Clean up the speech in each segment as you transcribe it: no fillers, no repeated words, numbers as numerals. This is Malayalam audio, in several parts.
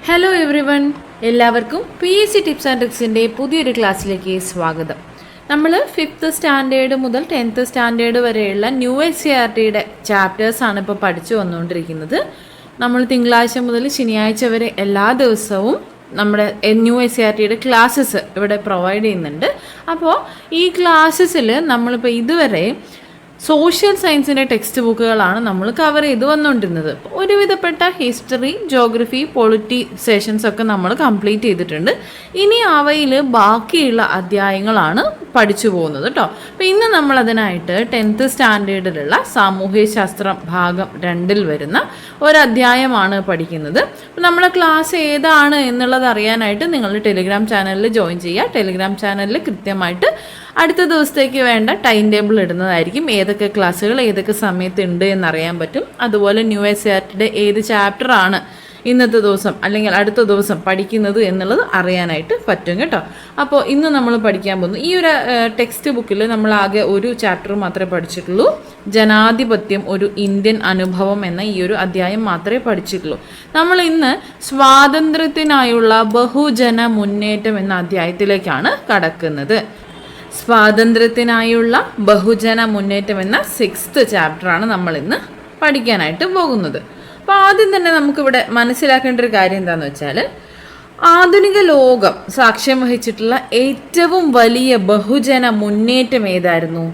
ഹലോ എവ്രിവൺ, എല്ലാവർക്കും PSC ടിപ്സ് ആൻഡ് ട്രിക്സിൻ്റെ പുതിയൊരു ക്ലാസ്സിലേക്ക് സ്വാഗതം. നമ്മൾ 5th സ്റ്റാൻഡേർഡ് മുതൽ 10th സ്റ്റാൻഡേർഡ് വരെയുള്ള NCERTയുടെ ചാപ്റ്റേഴ്സാണ് ഇപ്പോൾ പഠിച്ചു വന്നുകൊണ്ടിരിക്കുന്നത്. നമ്മൾ തിങ്കളാഴ്ച മുതൽ ശനിയാഴ്ച വരെ എല്ലാ ദിവസവും നമ്മുടെ NCERTയുടെ ക്ലാസ്സസ് ഇവിടെ പ്രൊവൈഡ് ചെയ്യുന്നുണ്ട്. അപ്പോൾ ഈ ക്ലാസ്സസിൽ നമ്മളിപ്പോൾ ഇതുവരെ സോഷ്യൽ സയൻസിൻ്റെ ടെക്സ്റ്റ് ബുക്കുകളാണ് നമ്മൾ കവർ ചെയ്ത് വന്നുകൊണ്ടിരുന്നത്. ഒരുവിധപ്പെട്ട ഹിസ്റ്ററി, ജോഗ്രഫി, പൊളിറ്റി സെഷൻസ് ഒക്കെ നമ്മൾ കംപ്ലീറ്റ് ചെയ്തിട്ടുണ്ട്. ഇനി അവയിൽ ബാക്കിയുള്ള അധ്യായങ്ങളാണ് പഠിച്ചു പോകുന്നത് കേട്ടോ. അപ്പോൾ ഇന്ന് നമ്മൾ അതിനായിട്ട് 10th സ്റ്റാൻഡേർഡിലുള്ള സാമൂഹ്യശാസ്ത്രം ഭാഗം 2 വരുന്ന ഒരധ്യായമാണ് പഠിക്കുന്നത്. അപ്പോൾ നമ്മളെ ക്ലാസ് ഏതാണ് എന്നുള്ളത് അറിയാനായിട്ട് നിങ്ങൾ ടെലിഗ്രാം ചാനലിൽ ജോയിൻ ചെയ്യുക. ടെലിഗ്രാം ചാനലിൽ കൃത്യമായിട്ട് അടുത്ത ദിവസത്തേക്ക് വേണ്ട ടൈം ടേബിൾ ഇടുന്നതായിരിക്കും. ഏതൊക്കെ ക്ലാസ്സുകൾ ഏതൊക്കെ സമയത്ത് ഉണ്ട് എന്നറിയാൻ പറ്റും. അതുപോലെ NCERTയുടെ ഏത് ചാപ്റ്ററാണ് ഇന്നത്തെ ദിവസം അല്ലെങ്കിൽ അടുത്ത ദിവസം പഠിക്കുന്നത് എന്നുള്ളത് അറിയാനായിട്ട് പറ്റും കേട്ടോ. അപ്പോൾ ഇന്ന് നമ്മൾ പഠിക്കാൻ പോകുന്നു ഈ ഒരു ടെക്സ്റ്റ് ബുക്കിൽ നമ്മൾ ആകെ ഒരു ചാപ്റ്റർ മാത്രമേ പഠിച്ചിട്ടുള്ളൂ. ജനാധിപത്യം ഒരു ഇന്ത്യൻ അനുഭവം എന്ന ഈ ഒരു അധ്യായം മാത്രമേ പഠിച്ചിട്ടുള്ളൂ. നമ്മൾ ഇന്ന് സ്വാതന്ത്ര്യത്തിനായുള്ള ബഹുജന മുന്നേറ്റം എന്ന അധ്യായത്തിലേക്കാണ് കടക്കുന്നത്. സ്വാതന്ത്ര്യത്തിനായുള്ള ബഹുജന മുന്നേറ്റം എന്ന 6th ചാപ്റ്ററാണ് നമ്മൾ ഇന്ന് പഠിക്കാനായിട്ട് പോകുന്നത്. അപ്പോൾ ആദ്യം തന്നെ നമുക്കിവിടെ മനസ്സിലാക്കേണ്ട ഒരു കാര്യം എന്താണെന്ന് വെച്ചാൽ, ആധുനിക ലോകം സാക്ഷ്യം വഹിച്ചിട്ടുള്ള ഏറ്റവും വലിയ ബഹുജന മുന്നേറ്റം ഏതായിരുന്നു?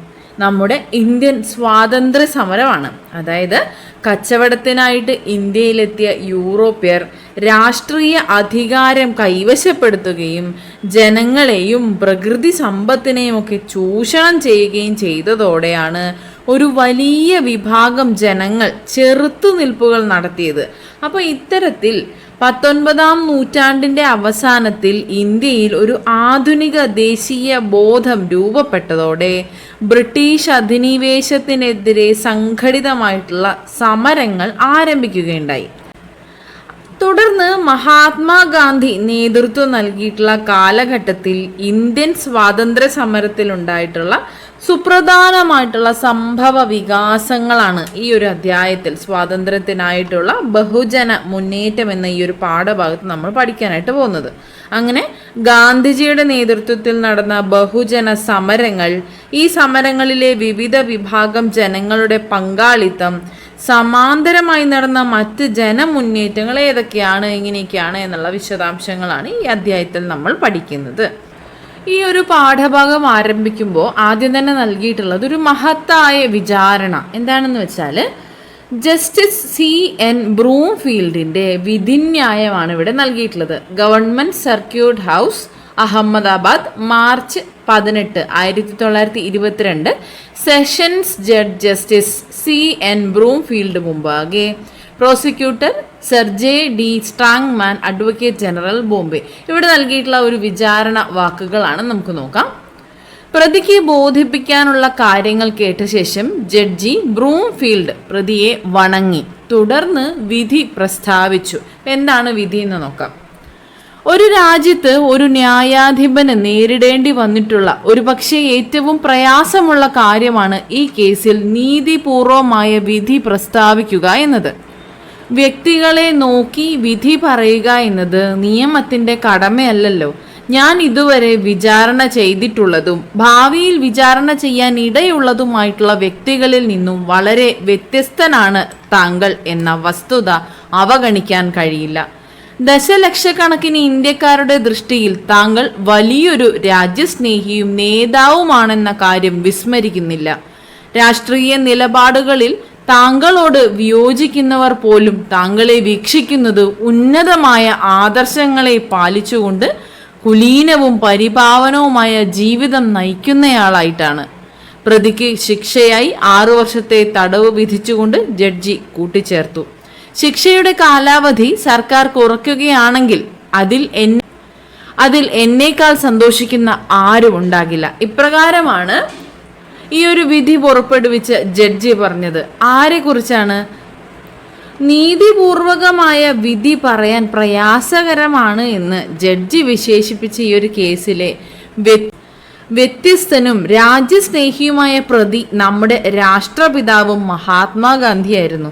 നമ്മുടെ ഇന്ത്യൻ സ്വാതന്ത്ര്യ സമരമാണ്. അതായത് കച്ചവടത്തിനായിട്ട് ഇന്ത്യയിലെത്തിയ യൂറോപ്യർ രാഷ്ട്രീയ അധികാരം കൈവശപ്പെടുത്തുകയും ജനങ്ങളെയും പ്രകൃതി സമ്പത്തിനെയും ഒക്കെ ചൂഷണം ചെയ്യുകയും ചെയ്തതോടെയാണ് ഒരു വലിയ വിഭാഗം ജനങ്ങൾ ചെറുത്തുനിൽപ്പുകൾ നടത്തിയത്. അപ്പോൾ ഇത്തരത്തിൽ 19ാം നൂറ്റാണ്ടിൻ്റെ അവസാനത്തിൽ ഇന്ത്യയിൽ ഒരു ആധുനിക ദേശീയ ബോധം രൂപപ്പെട്ടതോടെ ബ്രിട്ടീഷ് അധിനിവേശത്തിനെതിരെ സംഘടിതമായിട്ടുള്ള സമരങ്ങൾ ആരംഭിക്കുകയുണ്ടായി. തുടർന്ന് മഹാത്മാഗാന്ധി നേതൃത്വം നൽകിയിട്ടുള്ള കാലഘട്ടത്തിൽ ഇന്ത്യൻ സ്വാതന്ത്ര്യ സമരത്തിലുണ്ടായിട്ടുള്ള സുപ്രധാനമായിട്ടുള്ള സംഭവ വികാസങ്ങളാണ് ഈ ഒരു അധ്യായത്തിൽ സ്വാതന്ത്ര്യത്തിനായിട്ടുള്ള ബഹുജന മുന്നേറ്റം എന്ന ഈ ഒരു പാഠഭാഗത്ത് നമ്മൾ പഠിക്കാനായിട്ട് പോകുന്നത്. അങ്ങനെ ഗാന്ധിജിയുടെ നേതൃത്വത്തിൽ നടന്ന ബഹുജന സമരങ്ങൾ, ഈ സമരങ്ങളിലെ വിവിധ വിഭാഗം ജനങ്ങളുടെ പങ്കാളിത്തം, സമാന്തരമായി നടന്ന മറ്റ് ജനമുന്നേറ്റങ്ങൾ ഏതൊക്കെയാണ്, എങ്ങനെയൊക്കെയാണ് എന്നുള്ള വിശദാംശങ്ങളാണ് ഈ അധ്യായത്തിൽ നമ്മൾ പഠിക്കുന്നത്. ഈ ഒരു പാഠഭാഗം ആരംഭിക്കുമ്പോൾ ആദ്യം തന്നെ നൽകിയിട്ടുള്ളത് ഒരു മഹത്തായ വിചാരണ എന്താണെന്ന് വെച്ചാൽ, ജസ്റ്റിസ് CN ബ്രൂംഫീൽഡിൻ്റെ വിധിന്യായമാണ് ഇവിടെ നൽകിയിട്ടുള്ളത്. Government circuit house, Ahmedabad, March 18, 1922. Sessions judge justice CN Broomfield മുമ്പാകെ prosecutor sir J.D. Strangman, advocate general, Bombay. ഇവിടെ നൽകിയിട്ടുള്ള ഒരു വിചാരണ വാക്കുകളാണ് നമുക്ക് നോക്കാം. പ്രതിക്ക് ബോധിപ്പിക്കാനുള്ള കാര്യങ്ങൾ കേട്ട ശേഷം ജഡ്ജി ബ്രൂംഫീൽഡ് പ്രതിയെ വണങ്ങി. തുടർന്ന് വിധി പ്രസ്താവിച്ചു. എന്താണ് വിധി എന്ന് നോക്കാം. ഒരു രാജ്യത്ത് ഒരു ന്യായാധിപന് നേരിടേണ്ടി വന്നിട്ടുള്ള ഒരു പക്ഷേ ഏറ്റവും പ്രയാസമുള്ള കാര്യമാണ് ഈ കേസിൽ നീതിപൂർവമായ വിധി പ്രസ്താവിക്കുക എന്നത്. വ്യക്തികളെ നോക്കി വിധി പറയുക എന്നത് നിയമത്തിൻ്റെ കടമയല്ലല്ലോ. ഞാൻ ഇതുവരെ വിചാരണ ചെയ്തിട്ടുള്ളതും ഭാവിയിൽ വിചാരണ ചെയ്യാൻ ഇടയുള്ളതുമായിട്ടുള്ള വ്യക്തികളിൽ നിന്നും വളരെ വ്യത്യസ്തനാണ് താങ്കൾ എന്ന വസ്തുത അവഗണിക്കാൻ കഴിയില്ല. ദശലക്ഷക്കണക്കിന് ഇന്ത്യക്കാരുടെ ദൃഷ്ടിയിൽ താങ്കൾ വലിയൊരു രാജ്യസ്നേഹിയും നേതാവുമാണെന്ന കാര്യം വിസ്മരിക്കുന്നില്ല. രാഷ്ട്രീയ നിലപാടുകളിൽ താങ്കളോട് വിയോജിക്കുന്നവർ പോലും താങ്കളെ വീക്ഷിക്കുന്നത് ഉന്നതമായ ആദർശങ്ങളെ പാലിച്ചുകൊണ്ട് കുലീനവും പരിപാവനവുമായ ജീവിതം നയിക്കുന്നയാളായിട്ടാണ്. പ്രതിക്ക് ശിക്ഷയായി 6 വർഷത്തെ തടവ് വിധിച്ചുകൊണ്ട് ജഡ്ജി കൂട്ടിച്ചേർത്തു. ശിക്ഷയുടെ കാലാവധി സർക്കാർ കുറയ്ക്കുകയാണെങ്കിൽ അതിൽ എന്നേക്കാൾ സന്തോഷിക്കുന്ന ആരും ഉണ്ടാകില്ല. ഇപ്രകാരമാണ് ഈ ഒരു വിധി പുറപ്പെടുവിച്ച ജഡ്ജി പറഞ്ഞത്. ആരെക്കുറിച്ചാണ്? നീതിപൂർവകമായ വിധി പറയാൻ പ്രയാസകരമാണ് എന്ന് ജഡ്ജി വിശേഷിപ്പിച്ച ഈ ഒരു കേസിലെ വ്യത്യസ്തനും രാജ്യസ്നേഹിയുമായ പ്രതി നമ്മുടെ രാഷ്ട്രപിതാവും മഹാത്മാഗാന്ധിയായിരുന്നു.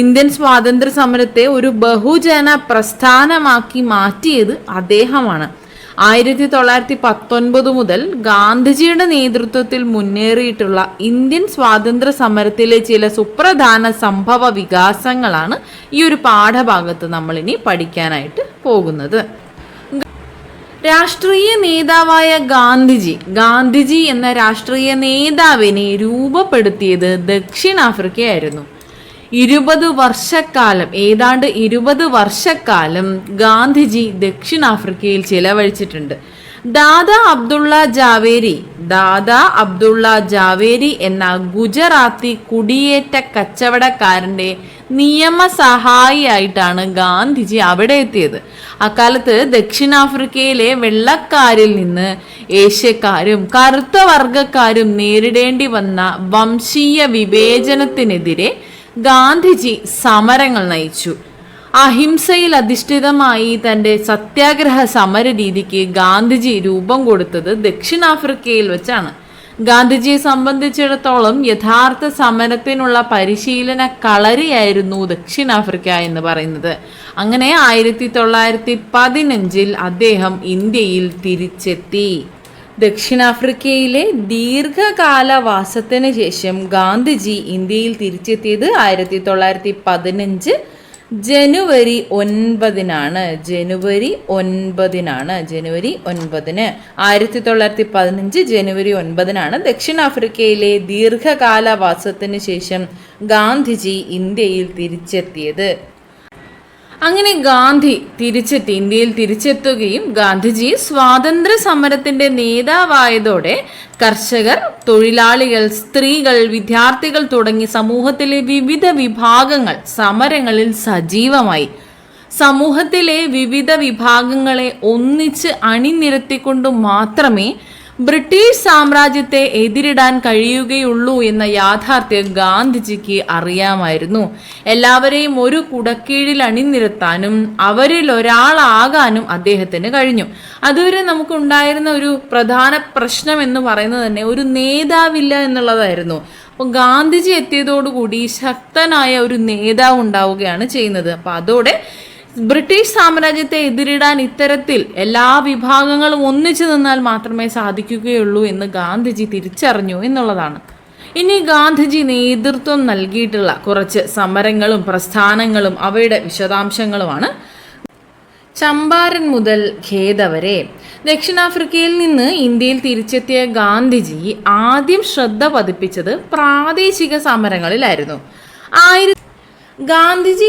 ഇന്ത്യൻ സ്വാതന്ത്ര്യ സമരത്തെ ഒരു ബഹുജന പ്രസ്ഥാനമാക്കി മാറ്റിയത് അദ്ദേഹമാണ്. 1919 മുതൽ ഗാന്ധിജിയുടെ നേതൃത്വത്തിൽ മുന്നേറിയിട്ടുള്ള ഇന്ത്യൻ സ്വാതന്ത്ര്യ സമരത്തിലെ ചില സുപ്രധാന സംഭവ വികാസങ്ങളാണ് ഈ ഒരു പാഠഭാഗത്ത് നമ്മളിനി പഠിക്കാനായിട്ട് പോകുന്നത്. രാഷ്ട്രീയ നേതാവായ ഗാന്ധിജി എന്ന രാഷ്ട്രീയ നേതാവിനെ രൂപപ്പെടുത്തിയത് ദക്ഷിണാഫ്രിക്കയായിരുന്നു. 20 വർഷക്കാലം, ഏതാണ്ട് 20 വർഷക്കാലം ഗാന്ധിജി ദക്ഷിണാഫ്രിക്കയിൽ ചിലവഴിച്ചിട്ടുണ്ട്. ദാദാ അബ്ദുള്ള ജാവേരി എന്ന ഗുജറാത്തി കുടിയേറ്റ കച്ചവടക്കാരൻ്റെ നിയമസഹായിയായിട്ടാണ് ഗാന്ധിജി അവിടെ എത്തിയത്. അക്കാലത്ത് ദക്ഷിണാഫ്രിക്കയിലെ വെള്ളക്കാരിൽ നിന്ന് ഏഷ്യക്കാരും കറുത്ത വർഗക്കാരും നേരിടേണ്ടി വന്ന വംശീയ വിവേചനത്തിനെതിരെ ഗാന്ധിജി സമരങ്ങൾ നയിച്ചു. അഹിംസയിൽ അധിഷ്ഠിതമായി തൻ്റെ സത്യാഗ്രഹ സമര രീതിക്ക് ഗാന്ധിജി രൂപം കൊടുത്തത് ദക്ഷിണാഫ്രിക്കയിൽ വെച്ചാണ്. ഗാന്ധിജിയെ സംബന്ധിച്ചിടത്തോളം യഥാർത്ഥ സമരത്തിനുള്ള പരിശീലന കളരിയായിരുന്നു ദക്ഷിണാഫ്രിക്ക എന്ന് പറയുന്നത്. അങ്ങനെ 1915 അദ്ദേഹം ഇന്ത്യയിൽ തിരിച്ചെത്തി. ദക്ഷിണാഫ്രിക്കയിലെ ദീർഘകാലവാസത്തിന് ശേഷം ഗാന്ധിജി ഇന്ത്യയിൽ തിരിച്ചെത്തിയത് 1915 ജനുവരി 9-നാണ്. ജനുവരി 9-നാണ്. 1915 ജനുവരി 9-നാണ് ദക്ഷിണാഫ്രിക്കയിലെ ദീർഘകാലവാസത്തിന് ശേഷം ഗാന്ധിജി ഇന്ത്യയിൽ തിരിച്ചെത്തിയത്. അങ്ങനെ ഗാന്ധി ഇന്ത്യയിൽ തിരിച്ചെത്തുകയും ഗാന്ധിജി സ്വാതന്ത്ര്യ സമരത്തിന്റെ നേതാവായതോടെ കർഷകർ, തൊഴിലാളികൾ, സ്ത്രീകൾ, വിദ്യാർത്ഥികൾ തുടങ്ങി സമൂഹത്തിലെ വിവിധ വിഭാഗങ്ങൾ സമരങ്ങളിൽ സജീവമായി. സമൂഹത്തിലെ വിവിധ വിഭാഗങ്ങളെ ഒന്നിച്ച് അണിനിരത്തിക്കൊണ്ട് മാത്രമേ ബ്രിട്ടീഷ് സാമ്രാജ്യത്തെ എതിരിടാൻ കഴിയുകയുള്ളൂ എന്ന യാഥാർത്ഥ്യം ഗാന്ധിജിക്ക് അറിയാമായിരുന്നു. എല്ലാവരെയും ഒരു കുടക്കീഴിൽ അണിനിരത്താനും അവരിൽ ഒരാളാകാനും അദ്ദേഹത്തിന് കഴിഞ്ഞു. അതുവരെ നമുക്കുണ്ടായിരുന്ന ഒരു പ്രധാന പ്രശ്നം എന്ന് പറയുന്നത് തന്നെ ഒരു നേതാവില്ല എന്നുള്ളതായിരുന്നു. അപ്പോൾ ഗാന്ധിജി എത്തിയതോടുകൂടി ശക്തനായ ഒരു നേതാവ് ഉണ്ടാവുകയാണ് ചെയ്യുന്നത്. അപ്പോൾ അതോടെ ബ്രിട്ടീഷ് സാമ്രാജ്യത്തെ എതിരിടാൻ ഇത്തരത്തിൽ എല്ലാ വിഭാഗങ്ങളും ഒന്നിച്ചു നിന്നാൽ മാത്രമേ സാധിക്കുകയുള്ളൂ എന്ന് ഗാന്ധിജി തിരിച്ചറിഞ്ഞു എന്നുള്ളതാണ്. ഇനി ഗാന്ധിജി നേതൃത്വം നൽകിയിട്ടുള്ള കുറച്ച് സമരങ്ങളും പ്രസ്ഥാനങ്ങളും അവയുടെ വിശദാംശങ്ങളുമാണ്. ചമ്പാരൻ മുതൽ ഖേദ വരെ. ദക്ഷിണാഫ്രിക്കയിൽ നിന്ന് ഇന്ത്യയിൽ തിരിച്ചെത്തിയ ഗാന്ധിജി ആദ്യം ശ്രദ്ധ പതിപ്പിച്ചത് പ്രാദേശിക സമരങ്ങളിലായിരുന്നു. ഗാന്ധിജി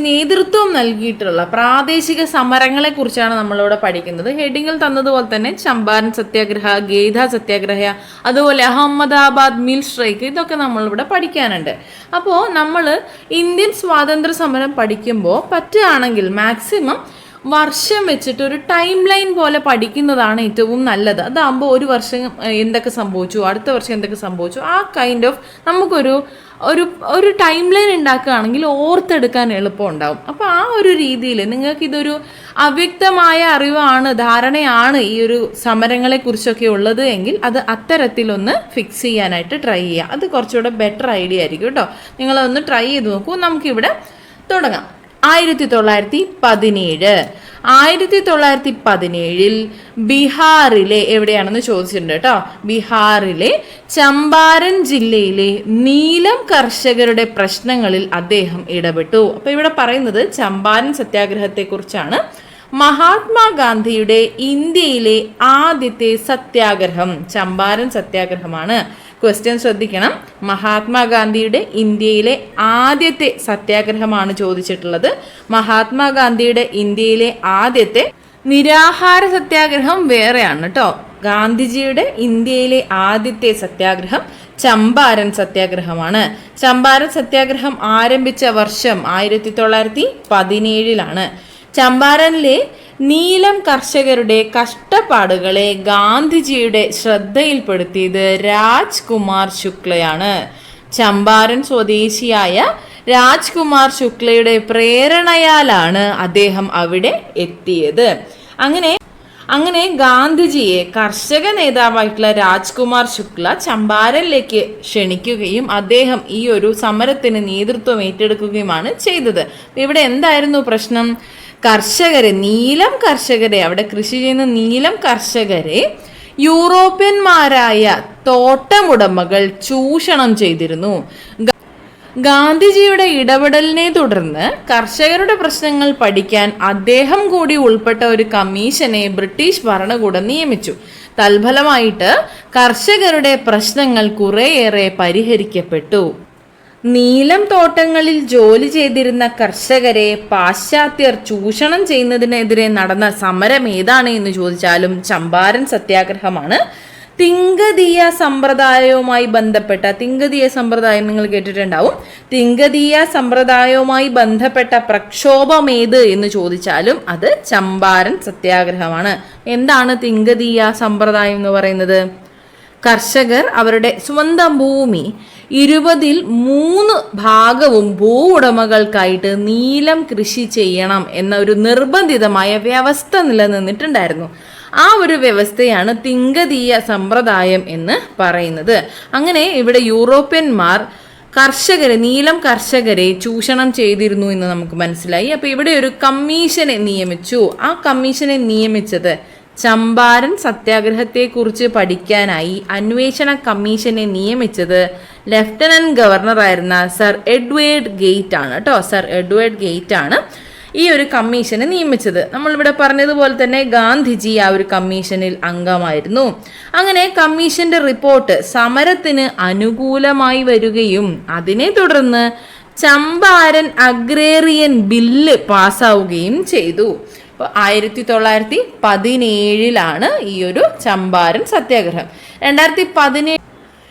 നേതൃത്വം നൽകിയിട്ടുള്ള പ്രാദേശിക സമരങ്ങളെ കുറിച്ചാണ് നമ്മളിവിടെ പഠിക്കുന്നത്. ഹെഡിങ്ങിൽ തന്നതുപോലെ തന്നെ ചമ്പാരൻ സത്യാഗ്രഹ, ഗേദ സത്യാഗ്രഹ, അതുപോലെ അഹമ്മദാബാദ് മിൽ സ്ട്രൈക്ക്, ഇതൊക്കെ നമ്മളിവിടെ പഠിക്കാനുണ്ട്. അപ്പോൾ നമ്മൾ ഇന്ത്യൻ സ്വാതന്ത്ര്യ സമരം പഠിക്കുമ്പോൾ പറ്റുകയാണെങ്കിൽ മാക്സിമം വർഷം വെച്ചിട്ട് ഒരു ടൈം ലൈൻ പോലെ പഠിക്കുന്നതാണ് ഏറ്റവും നല്ലത്. അതാകുമ്പോൾ ഒരു വർഷം എന്തൊക്കെ സംഭവിച്ചു, അടുത്ത വർഷം എന്തൊക്കെ സംഭവിച്ചു, ആ കൈൻഡ് ഓഫ് നമുക്കൊരു ഒരു ടൈം ലൈൻ ഉണ്ടാക്കുകയാണെങ്കിൽ ഓർത്തെടുക്കാൻ എളുപ്പം ഉണ്ടാവും. അപ്പോൾ ആ ഒരു രീതിയിൽ നിങ്ങൾക്കിതൊരു അവ്യക്തമായ അറിവാണ്, ധാരണയാണ് ഈ ഒരു സമരങ്ങളെക്കുറിച്ചൊക്കെ ഉള്ളത് എങ്കിൽ അത് അത്തരത്തിലൊന്ന് ഫിക്സ് ചെയ്യാനായിട്ട് ട്രൈ ചെയ്യുക. അത് കുറച്ചുകൂടെ ബെറ്റർ ഐഡിയ ആയിരിക്കും കേട്ടോ. നിങ്ങളതൊന്ന് ട്രൈ ചെയ്ത് നോക്കൂ. നമുക്കിവിടെ തുടങ്ങാം. 1917 ബീഹാറിലെ എവിടെയാണെന്ന് ചോദിച്ചിട്ടുണ്ട് കേട്ടോ. ബീഹാറിലെ ചമ്പാരൻ ജില്ലയിലെ നീലം കർഷകരുടെ പ്രശ്നങ്ങളിൽ അദ്ദേഹം ഇടപെട്ടു. അപ്പോൾ ഇവിടെ പറയുന്നത് ചമ്പാരൻ സത്യാഗ്രഹത്തെക്കുറിച്ചാണ്. മഹാത്മാഗാന്ധിയുടെ ഇന്ത്യയിലെ ആദ്യത്തെ സത്യാഗ്രഹം ചമ്പാരൻ സത്യാഗ്രഹമാണ്. ക്വസ്റ്റ്യൻ ശ്രദ്ധിക്കണം. മഹാത്മാഗാന്ധിയുടെ ഇന്ത്യയിലെ ആദ്യത്തെ സത്യാഗ്രഹമാണ് ചോദിച്ചിട്ടുള്ളത്. മഹാത്മാഗാന്ധിയുടെ ഇന്ത്യയിലെ ആദ്യത്തെ നിരാഹാര സത്യാഗ്രഹം വേറെയാണ് കേട്ടോ. ഗാന്ധിജിയുടെ ഇന്ത്യയിലെ ആദ്യത്തെ സത്യാഗ്രഹം ചമ്പാരൻ സത്യാഗ്രഹമാണ്. ചമ്പാരൻ സത്യാഗ്രഹം ആരംഭിച്ച വർഷം 1917 ചമ്പാരനിലെ നീലം കർഷകരുടെ കഷ്ടപ്പാടുകളെ ഗാന്ധിജിയുടെ ശ്രദ്ധയിൽപ്പെടുത്തിയത് രാജ്കുമാർ ശുക്ലയാണ്. ചമ്പാരൻ സ്വദേശിയായ രാജ്കുമാർ ശുക്ലയുടെ പ്രേരണയാലാണ് അദ്ദേഹം അവിടെ എത്തിയത്. അങ്ങനെ അങ്ങനെ ഗാന്ധിജിയെ കർഷക നേതാവായിട്ടുള്ള രാജ്കുമാർ ശുക്ല ചമ്പാരനിലേക്ക് ക്ഷണിക്കുകയും അദ്ദേഹം ഈ ഒരു സമരത്തിന് നേതൃത്വം ഏറ്റെടുക്കുകയുമാണ് ചെയ്തത്. ഇവിടെ എന്തായിരുന്നു പ്രശ്നം? കർഷകരെ, നീലം കർഷകരെ, അവിടെ കൃഷി ചെയ്യുന്ന നീലം കർഷകരെ യൂറോപ്യന്മാരായ തോട്ടമുടമകൾ ചൂഷണം ചെയ്തിരുന്നു. ഗാന്ധിജിയുടെ ഇടപെടലിനെ തുടർന്ന് കർഷകരുടെ പ്രശ്നങ്ങൾ പഠിക്കാൻ അദ്ദേഹം കൂടി ഉൾപ്പെട്ട ഒരു കമ്മീഷനെ ബ്രിട്ടീഷ് ഭരണകൂടം നിയമിച്ചു. തൽഫലമായിട്ട് കർഷകരുടെ പ്രശ്നങ്ങൾ കുറേയേറെ പരിഹരിക്കപ്പെട്ടു. നീലം തോട്ടങ്ങളിൽ ജോലി ചെയ്തിരുന്ന കർഷകരെ പാശ്ചാത്യർ ചൂഷണം ചെയ്യുന്നതിനെതിരെ നടന്ന സമരം ഏതാണ് എന്ന് ചോദിച്ചാലും ചമ്പാരൻ സത്യാഗ്രഹമാണ്. തിങ്കതീയ സമ്പ്രദായവുമായി ബന്ധപ്പെട്ട, തിങ്കതീയ സമ്പ്രദായം നിങ്ങൾ കേട്ടിട്ടുണ്ടാവും. തിങ്കതീയ സമ്പ്രദായവുമായി ബന്ധപ്പെട്ട പ്രക്ഷോഭം ഏത് എന്ന് ചോദിച്ചാലും അത് ചമ്പാരൻ സത്യാഗ്രഹമാണ്. എന്താണ് തിങ്കതീയ സമ്പ്രദായം എന്ന് പറയുന്നത്? കർഷകർ അവരുടെ സ്വന്തം ഭൂമി 20% ഭാഗവും ഭൂ ഉടമകൾക്കായിട്ട് നീലം കൃഷി ചെയ്യണം എന്ന ഒരു നിർബന്ധിതമായ വ്യവസ്ഥ നിലനിന്നിട്ടുണ്ടായിരുന്നു. ആ ഒരു വ്യവസ്ഥയാണ് തിങ്കതീയ സമ്പ്രദായം എന്ന് പറയുന്നത്. അങ്ങനെ ഇവിടെ യൂറോപ്യന്മാർ കർഷകരെ, നീലം കർഷകരെ ചൂഷണം ചെയ്തിരുന്നു എന്ന് നമുക്ക് മനസ്സിലായി. അപ്പോൾ ഇവിടെ ഒരു കമ്മീഷനെ നിയമിച്ചു. ആ കമ്മീഷനെ നിയമിച്ചത് ചമ്പാരൻ സത്യാഗ്രഹത്തെക്കുറിച്ച് പഠിക്കാനായി അന്വേഷണ കമ്മീഷനെ നിയമിച്ചത് ലഫ്റ്റനന്റ് ഗവർണറായിരുന്ന സർ എഡ്വേർഡ് ഗേറ്റ് ആണ് കേട്ടോ. സർ എഡ്വേർഡ് ഗേറ്റ് ആണ് ഈ ഒരു കമ്മീഷനെ നിയമിച്ചത്. നമ്മളിവിടെ പറഞ്ഞതുപോലെ തന്നെ ഗാന്ധിജി ആ ഒരു കമ്മീഷനിൽ അംഗമായിരുന്നു. അങ്ങനെ കമ്മീഷന്റെ റിപ്പോർട്ട് സമരത്തിന് അനുകൂലമായി വരികയും അതിനെ തുടർന്ന് ചമ്പാരൻ അഗ്രേറിയൻ ബില്ല് പാസ്സാവുകയും ചെയ്തു. അപ്പോൾ 1917 ഈ ഒരു ചമ്പാരൻ സത്യാഗ്രഹം.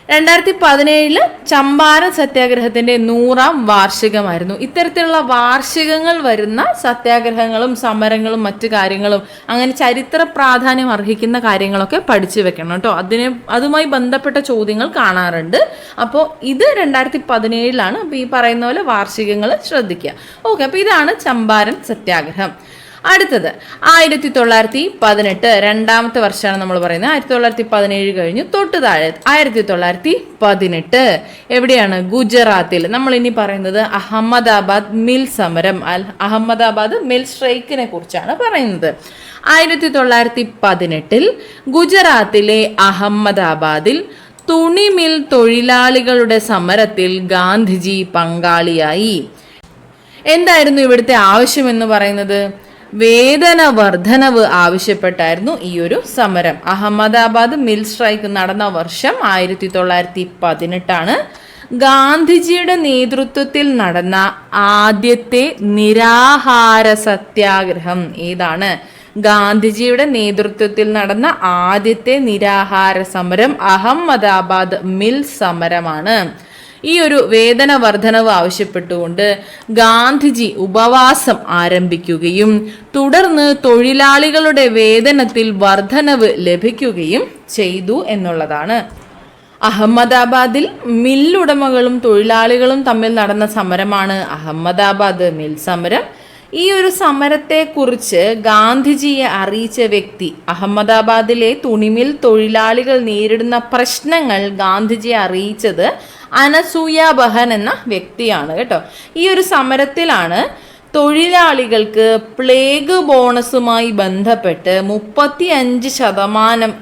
2017 ചമ്പാരൻ സത്യാഗ്രഹത്തിന്റെ 100ാം വാർഷികമായിരുന്നു. ഇത്തരത്തിലുള്ള വാർഷികങ്ങൾ വരുന്ന സത്യാഗ്രഹങ്ങളും സമരങ്ങളും മറ്റു കാര്യങ്ങളും അങ്ങനെ ചരിത്ര പ്രാധാന്യം അർഹിക്കുന്ന കാര്യങ്ങളൊക്കെ പഠിച്ചു വെക്കണം കേട്ടോ. അതുമായി ബന്ധപ്പെട്ട ചോദ്യങ്ങൾ കാണാറുണ്ട്. അപ്പോൾ ഇത് 2017. അപ്പോൾ ഈ പറയുന്ന പോലെ വാർഷികങ്ങൾ ശ്രദ്ധിക്കുക. ഓക്കെ, അപ്പോൾ ഇതാണ് ചമ്പാരൻ സത്യാഗ്രഹം. അടുത്തത് 1918, രണ്ടാമത്തെ വർഷമാണ് നമ്മൾ പറയുന്നത്. 1917 കഴിഞ്ഞു. തൊട്ട് താഴെ 1918 എവിടെയാണ്? ഗുജറാത്തിൽ. നമ്മൾ ഇനി പറയുന്നത് അഹമ്മദാബാദ് മിൽ സമരം, അഹമ്മദാബാദ് മിൽ സ്ട്രൈക്കിനെ കുറിച്ചാണ് പറയുന്നത്. 1918 ഗുജറാത്തിലെ അഹമ്മദാബാദിൽ തുണി മിൽ തൊഴിലാളികളുടെ സമരത്തിൽ ഗാന്ധിജി പങ്കാളിയായി. എന്തായിരുന്നു ഇവിടുത്തെ ആവശ്യമെന്ന് പറയുന്നത്? വേതന വർധനവ് ആവശ്യപ്പെട്ടായിരുന്നു ഈ ഒരു സമരം. അഹമ്മദാബാദ് മിൽ സ്ട്രൈക്ക് നടന്ന വർഷം 1918. ഗാന്ധിജിയുടെ നേതൃത്വത്തിൽ നടന്ന ആദ്യത്തെ നിരാഹാര സത്യാഗ്രഹം ഏതാണ്? ഗാന്ധിജിയുടെ നേതൃത്വത്തിൽ നടന്ന ആദ്യത്തെ നിരാഹാര സമരം അഹമ്മദാബാദ് മിൽ സമരമാണ്. ഈ ഒരു വേതന വർധനവ് ആവശ്യപ്പെട്ടുകൊണ്ട് ഗാന്ധിജി ഉപവാസം ആരംഭിക്കുകയും തുടർന്ന് തൊഴിലാളികളുടെ വേതനത്തിൽ വർധനവ് ലഭിക്കുകയും ചെയ്തു എന്നുള്ളതാണ്. അഹമ്മദാബാദിൽ മില്ലുടമകളും തൊഴിലാളികളും തമ്മിൽ നടന്ന സമരമാണ് അഹമ്മദാബാദ് മിൽ സമരം. ഈ ഒരു സമരത്തെക്കുറിച്ച് ഗാന്ധിജിയെ അറിയിച്ച വ്യക്തി, അഹമ്മദാബാദിലെ തുണിമിൽ തൊഴിലാളികൾ നേരിടുന്ന പ്രശ്നങ്ങൾ ഗാന്ധിജിയെ അറിയിച്ചത് അനസൂയ ബഹൻ എന്ന വ്യക്തിയാണ് കേട്ടോ. ഈ ഒരു സമരത്തിലാണ് തൊഴിലാളികൾക്ക് പ്ലേഗ് ബോണസുമായി ബന്ധപ്പെട്ട് 35%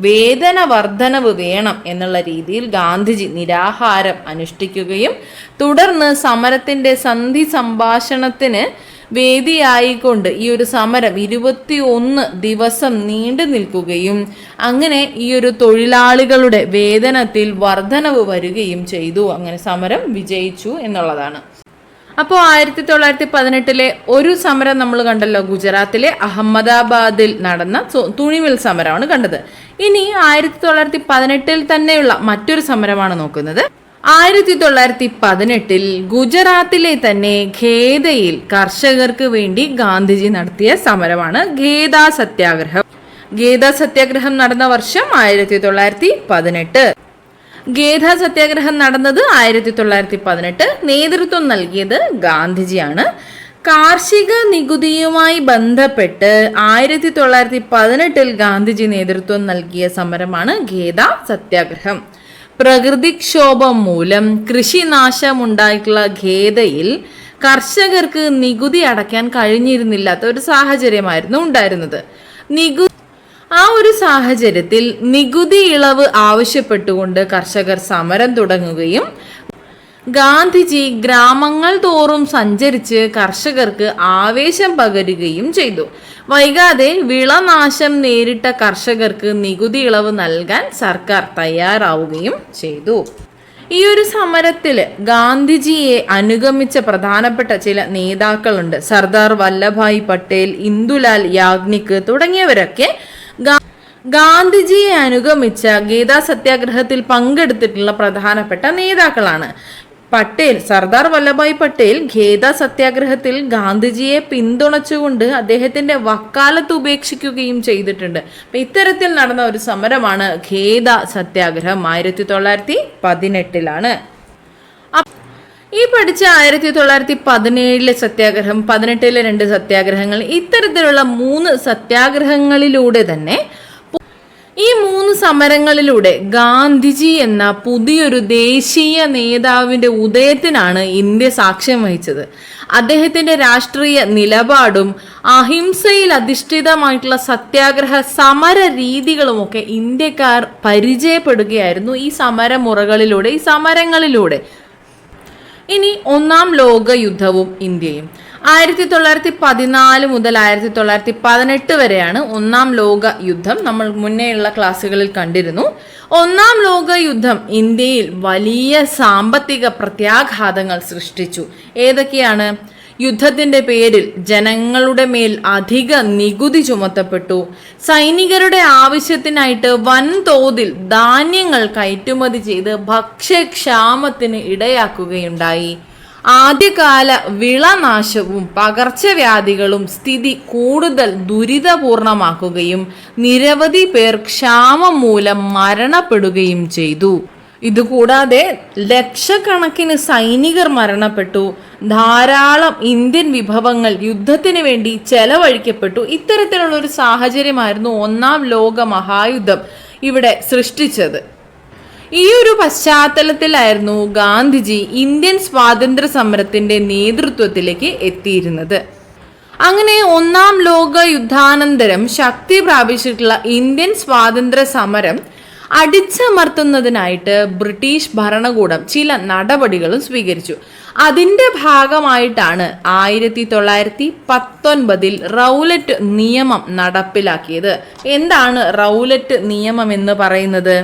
വേതന വർധനവ് വേണം എന്നുള്ള രീതിയിൽ ഗാന്ധിജി നിരാഹാരം അനുഷ്ഠിക്കുകയും തുടർന്ന് സമരത്തിൻ്റെ സന്ധി സംഭാഷണത്തിന് വേദിയായിക്കൊണ്ട് ഈ ഒരു സമരം 21 ദിവസം നീണ്ടു നിൽക്കുകയും അങ്ങനെ ഈ ഒരു തൊഴിലാളികളുടെ വേതനത്തിൽ വർധനവ് വരികയും ചെയ്തു. അങ്ങനെ സമരം വിജയിച്ചു എന്നുള്ളതാണ്. അപ്പോൾ 1918 ഒരു സമരം നമ്മൾ കണ്ടല്ലോ, ഗുജറാത്തിലെ അഹമ്മദാബാദിൽ നടന്ന തുണിമിൽ സമരമാണ് കണ്ടത്. ഇനി 1918 തന്നെയുള്ള മറ്റൊരു സമരമാണ് നോക്കുന്നത്. 1918 ഗുജറാത്തിലെ തന്നെ ഖേദയിൽ കർഷകർക്ക് വേണ്ടി ഗാന്ധിജി നടത്തിയ സമരമാണ് ഖേദ സത്യാഗ്രഹം. ഖേദ സത്യാഗ്രഹം നടന്ന വർഷം 1918. ഖേദ സത്യാഗ്രഹം നടന്നത് 1918. നേതൃത്വം നൽകിയത് ഗാന്ധിജിയാണ്. കാർഷിക നികുതിയുമായി ബന്ധപ്പെട്ട് 1918 ഗാന്ധിജി നേതൃത്വം നൽകിയ സമരമാണ് ഖേദ സത്യാഗ്രഹം. പ്രകൃതിക്ഷോഭം മൂലം കൃഷിനാശമുണ്ടായിട്ടുള്ള ഖേദയിൽ കർഷകർക്ക് നികുതി അടയ്ക്കാൻ കഴിഞ്ഞിരുന്നില്ലാത്ത ഒരു സാഹചര്യമായിരുന്നു ഉണ്ടായിരുന്നത്. ആ ഒരു സാഹചര്യത്തിൽ നികുതി ഇളവ് ആവശ്യപ്പെട്ടുകൊണ്ട് കർഷകർ സമരം തുടങ്ങുകയും ഗാന്ധിജി ഗ്രാമങ്ങൾ തോറും സഞ്ചരിച്ച് കർഷകർക്ക് ആവേശം പകരുകയും ചെയ്തു. വൈകാതെ വിളനാശം നേരിട്ട കർഷകർക്ക് നികുതി ഇളവ് നൽകാൻ സർക്കാർ തയ്യാറാവുകയും ചെയ്തു. ഈ ഒരു സമരത്തിൽ ഗാന്ധിജിയെ അനുഗമിച്ച പ്രധാനപ്പെട്ട ചില നേതാക്കളുണ്ട്. സർദാർ വല്ലഭായ് പട്ടേൽ, ഇന്ദുലാൽ യാഗ്നിക് തുടങ്ങിയവരൊക്കെ ഗാന്ധിജിയെ അനുഗമിച്ച ഖേദ സത്യാഗ്രഹത്തിൽ പങ്കെടുത്തിട്ടുള്ള പ്രധാനപ്പെട്ട നേതാക്കളാണ്. സർദാർ വല്ലഭായ് പട്ടേൽ ഖേദ സത്യാഗ്രഹത്തിൽ ഗാന്ധിജിയെ പിന്തുണച്ചുകൊണ്ട് അദ്ദേഹത്തിന്റെ വക്കാലത്ത് ഉപേക്ഷിക്കുകയും ചെയ്തിട്ടുണ്ട്. അപ്പൊ ഇത്തരത്തിൽ നടന്ന ഒരു സമരമാണ് ഖേദ സത്യാഗ്രഹം. 1918 ഈ പഠിച്ച 1917 സത്യാഗ്രഹം, 18 2 സത്യാഗ്രഹങ്ങൾ, ഇത്തരത്തിലുള്ള 3 സത്യാഗ്രഹങ്ങളിലൂടെ തന്നെ ഈ 3 സമരങ്ങളിലൂടെ ഗാന്ധിജി എന്ന പുതിയൊരു ദേശീയ നേതാവിന്റെ ഉദയത്തിനാണ് ഇന്ത്യ സാക്ഷ്യം വഹിച്ചത്. അദ്ദേഹത്തിന്റെ രാഷ്ട്രീയ നിലപാടും അഹിംസയിൽ അധിഷ്ഠിതമായിട്ടുള്ള സത്യാഗ്രഹ സമര രീതികളുമൊക്കെ ഇന്ത്യക്കാർ പരിചയപ്പെടുകയായിരുന്നു ഈ സമരമുറകളിലൂടെ, ഈ സമരങ്ങളിലൂടെ. ഇനി ഒന്നാം ലോക യുദ്ധവും ഇന്ത്യയും. 1914 മുതൽ 1918 വരെയാണ് ഒന്നാം ലോക യുദ്ധം. നമ്മൾ മുന്നേയുള്ള ക്ലാസ്സുകളിൽ കണ്ടിരുന്നു. ഒന്നാം ലോക യുദ്ധം ഇന്ത്യയിൽ വലിയ സാമ്പത്തിക പ്രത്യാഘാതങ്ങൾ സൃഷ്ടിച്ചു. ഏതൊക്കെയാണ്? യുദ്ധത്തിന്റെ പേരിൽ ജനങ്ങളുടെ മേൽ അധിക നികുതി ചുമത്തപ്പെട്ടു. സൈനികരുടെ ആവശ്യത്തിനായിട്ട് വൻതോതിൽ ധാന്യങ്ങൾ കയറ്റുമതി ചെയ്ത് ഭക്ഷ്യക്ഷാമത്തിന് ഇടയാക്കുകയുണ്ടായി. ആദ്യകാല വിളനാശവും പകർച്ചവ്യാധികളും സ്ഥിതി കൂടുതൽ ദുരിതപൂർണമാക്കുകയും നിരവധി പേർ ക്ഷാമം മൂലം മരണപ്പെടുകയും ചെയ്തു. ഇതുകൂടാതെ ലക്ഷക്കണക്കിന് സൈനികർ മരണപ്പെട്ടു. ധാരാളം ഇന്ത്യൻ വിഭവങ്ങൾ യുദ്ധത്തിന് വേണ്ടി ചെലവഴിക്കപ്പെട്ടു. ഇത്തരത്തിലുള്ള ഒരു സാഹചര്യമായിരുന്നു ഒന്നാം ലോക മഹായുദ്ധം ഇവിടെ സൃഷ്ടിച്ചത്. ഈ ഒരു പശ്ചാത്തലത്തിലായിരുന്നു ഗാന്ധിജി ഇന്ത്യൻ സ്വാതന്ത്ര്യ സമരത്തിന്റെ നേതൃത്വത്തിലേക്ക് എത്തിയിരുന്നത്. അങ്ങനെ ഒന്നാം ലോക യുദ്ധാനന്തരം ശക്തി പ്രാപിച്ചിട്ടുള്ള ഇന്ത്യൻ സ്വാതന്ത്ര്യ സമരം അടിച്ചമർത്തുന്നതിനായിട്ട് ബ്രിട്ടീഷ് ഭരണകൂടം ചില നടപടികളും സ്വീകരിച്ചു. അതിന്റെ ഭാഗമായിട്ടാണ് 1919 റൗലറ്റ് നിയമം നടപ്പിലാക്കിയത്. എന്താണ് റൗലറ്റ് നിയമം എന്ന് പറയുന്നത്?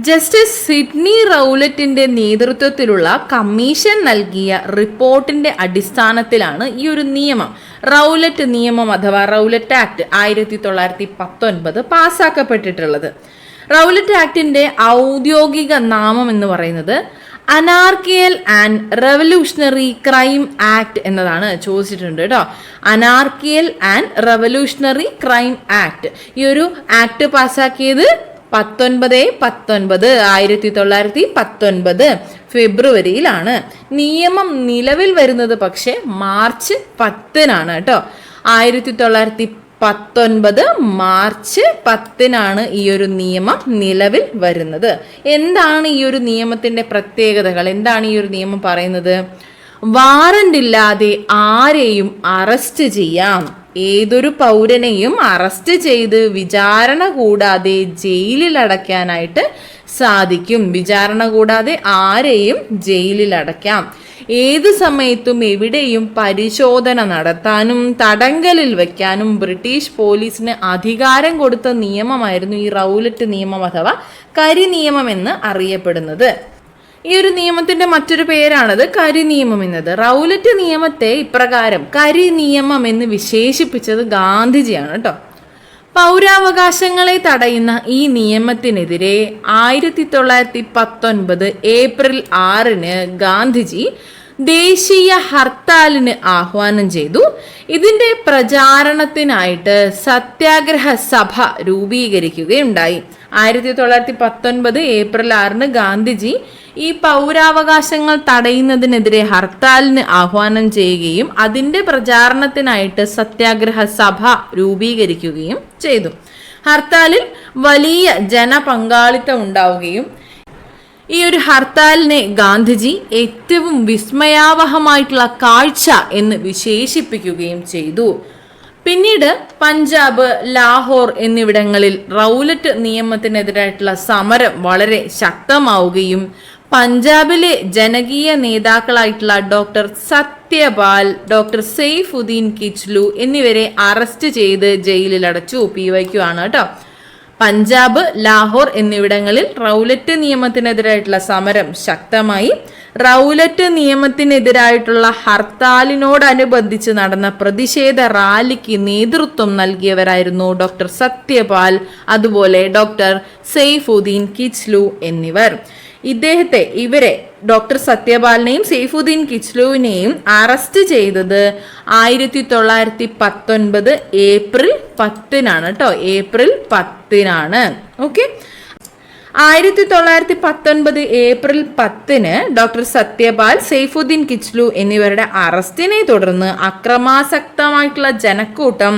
ജസ്റ്റിസ് സിഡ്നി റൗലറ്റിന്റെ നേതൃത്വത്തിലുള്ള കമ്മീഷൻ നൽകിയ റിപ്പോർട്ടിന്റെ അടിസ്ഥാനത്തിലാണ് ഈ ഒരു നിയമം, റൗലറ്റ് നിയമം അഥവാ റൗലറ്റ് ആക്ട് 1919 പാസ്സാക്കപ്പെട്ടിട്ടുള്ളത്. റൗലറ്റ് ആക്ടിന്റെ ഔദ്യോഗിക നാമം എന്ന് പറയുന്നത് അനാർക്കിയൽ ആൻഡ് റെവല്യൂഷണറി ക്രൈം ആക്ട് എന്നതാണ്. ചോദിച്ചിട്ടുണ്ട് കേട്ടോ. അനാർക്കിയൽ ആൻഡ് റെവല്യൂഷണറി ക്രൈം ആക്ട്. ഈ ഒരു ആക്ട് പാസ്സാക്കിയത് 1919 ഫെബ്രുവരിയിലാണ്. നിയമം നിലവിൽ വരുന്നത് പക്ഷേ മാർച്ച് 10 കേട്ടോ. 1919 മാർച്ച് 10 ഈ ഒരു നിയമം നിലവിൽ വരുന്നത്. എന്താണ് ഈ ഒരു നിയമത്തിന്റെ പ്രത്യേകതകൾ? എന്താണ് ഈ ഒരു നിയമം പറയുന്നത്? വാറന്റ് ഇല്ലാതെ ആരെയും അറസ്റ്റ് ചെയ്യാം. ഏതൊരു പൗരനെയും അറസ്റ്റ് ചെയ്ത് വിചാരണ കൂടാതെ ജയിലിൽ അടയ്ക്കാനായിട്ട് സാധിക്കും. വിചാരണ കൂടാതെ ആരെയും ജയിലിൽ അടയ്ക്കാം. ഏത് സമയത്തും എവിടെയും പരിശോധന നടത്താനും തടങ്കലിൽ വയ്ക്കാനും ബ്രിട്ടീഷ് പോലീസിന് അധികാരം കൊടുത്ത നിയമമായിരുന്നു ഈ റൗലറ്റ് നിയമം അഥവാ കരി നിയമം എന്ന് അറിയപ്പെടുന്നത്. ഈ ഒരു നിയമത്തിന്റെ മറ്റൊരു പേരാണത് കരി നിയമം എന്നത്. റൗലറ്റ് നിയമത്തെ ഇപ്രകാരം കരി നിയമം എന്ന് വിശേഷിപ്പിച്ചത് ഗാന്ധിജിയാണ് കേട്ടോ. പൗരാവകാശങ്ങളെ തടയുന്ന ഈ നിയമത്തിനെതിരെ 1919 ഏപ്രിൽ 6 ഗാന്ധിജി ദേശീയ ഹർത്താലിന് ആഹ്വാനം ചെയ്തു. ഇതിന്റെ പ്രചാരണത്തിനായിട്ട് സത്യാഗ്രഹ സഭ രൂപീകരിക്കുകയുണ്ടായി. 1919 ഏപ്രിൽ 6 ഗാന്ധിജി ഈ പൗരാവകാശങ്ങൾ തടയുന്നതിനെതിരെ ഹർത്താലിന് ആഹ്വാനം ചെയ്യുകയും അതിന്റെ പ്രചാരണത്തിനായിട്ട് സത്യാഗ്രഹ സഭ രൂപീകരിക്കുകയും ചെയ്തു. ഹർത്താലിൽ വലിയ ജനപങ്കാളിത്തം ഉണ്ടാവുകയും ഈ ഒരു ഹർത്താലിനെ ഗാന്ധിജി ഏറ്റവും വിസ്മയാവഹമായിട്ടുള്ള കാഴ്ച എന്ന് വിശേഷിപ്പിക്കുകയും ചെയ്തു. പിന്നീട് പഞ്ചാബ്, ലാഹോർ എന്നിവിടങ്ങളിൽ റൗലറ്റ് നിയമത്തിനെതിരായിട്ടുള്ള സമരം വളരെ ശക്തമാവുകയും പഞ്ചാബിലെ ജനകീയ നേതാക്കളായിട്ടുള്ള ഡോക്ടർ സത്യപാൽ, ഡോക്ടർ സെയ്ഫുദ്ദീൻ കിച്ലു എന്നിവരെ അറസ്റ്റ് ചെയ്ത് ജയിലിൽ അടച്ചു. PYQ ആണ് കേട്ടോ. പഞ്ചാബ്, ലാഹോർ എന്നിവിടങ്ങളിൽ റൗലറ്റ് നിയമത്തിനെതിരായിട്ടുള്ള സമരം ശക്തമായി. റൗലറ്റ് നിയമത്തിനെതിരായിട്ടുള്ള ഹർത്താലിനോടനുബന്ധിച്ച് നടന്ന പ്രതിഷേധ റാലിക്ക് നേതൃത്വം നൽകിയവരായിരുന്നു ഡോക്ടർ സത്യപാൽ, അതുപോലെ ഡോക്ടർ സെയ്ഫുദ്ദീൻ കിച്ലു എന്നിവർ. ഇവരെ ഡോക്ടർ സത്യപാലിനെയും സെയ്ഫുദ്ദീൻ കിച്ലുവിനെയും അറസ്റ്റ് ചെയ്തത് 1919 ഏപ്രിൽ 10 കേട്ടോ. April 10 okay. 1919 April 10 doctor Satyapal, Saifuddin Kitchlew എന്നിവരുടെ അറസ്റ്റിനെ തുടർന്ന് അക്രമാസക്തമായിട്ടുള്ള ജനക്കൂട്ടം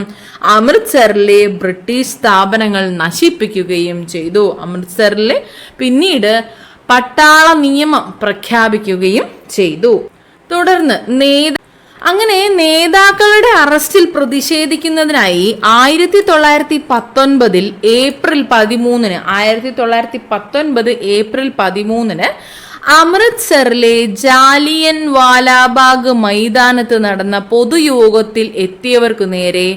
അമൃത്സറിലെ ബ്രിട്ടീഷ് സ്ഥാപനങ്ങൾ നശിപ്പിക്കുകയും ചെയ്തു. അമൃത്സറിലെ പിന്നീട് പട്ടാള നിയമം പ്രഖ്യാപിക്കുകയും ചെയ്തു. തുടർന്ന് അങ്ങനെ നേതാക്കളുടെ അറസ്റ്റിൽ പ്രതിഷേധിക്കുന്നതിനായി 1919 ഏപ്രിൽ 13 അമൃത്സറിലെ ജാലിയൻ വാലാബാഗ് മൈതാനത്ത് നടന്ന പൊതുയോഗത്തിൽ എത്തിയവർക്കു നേരെ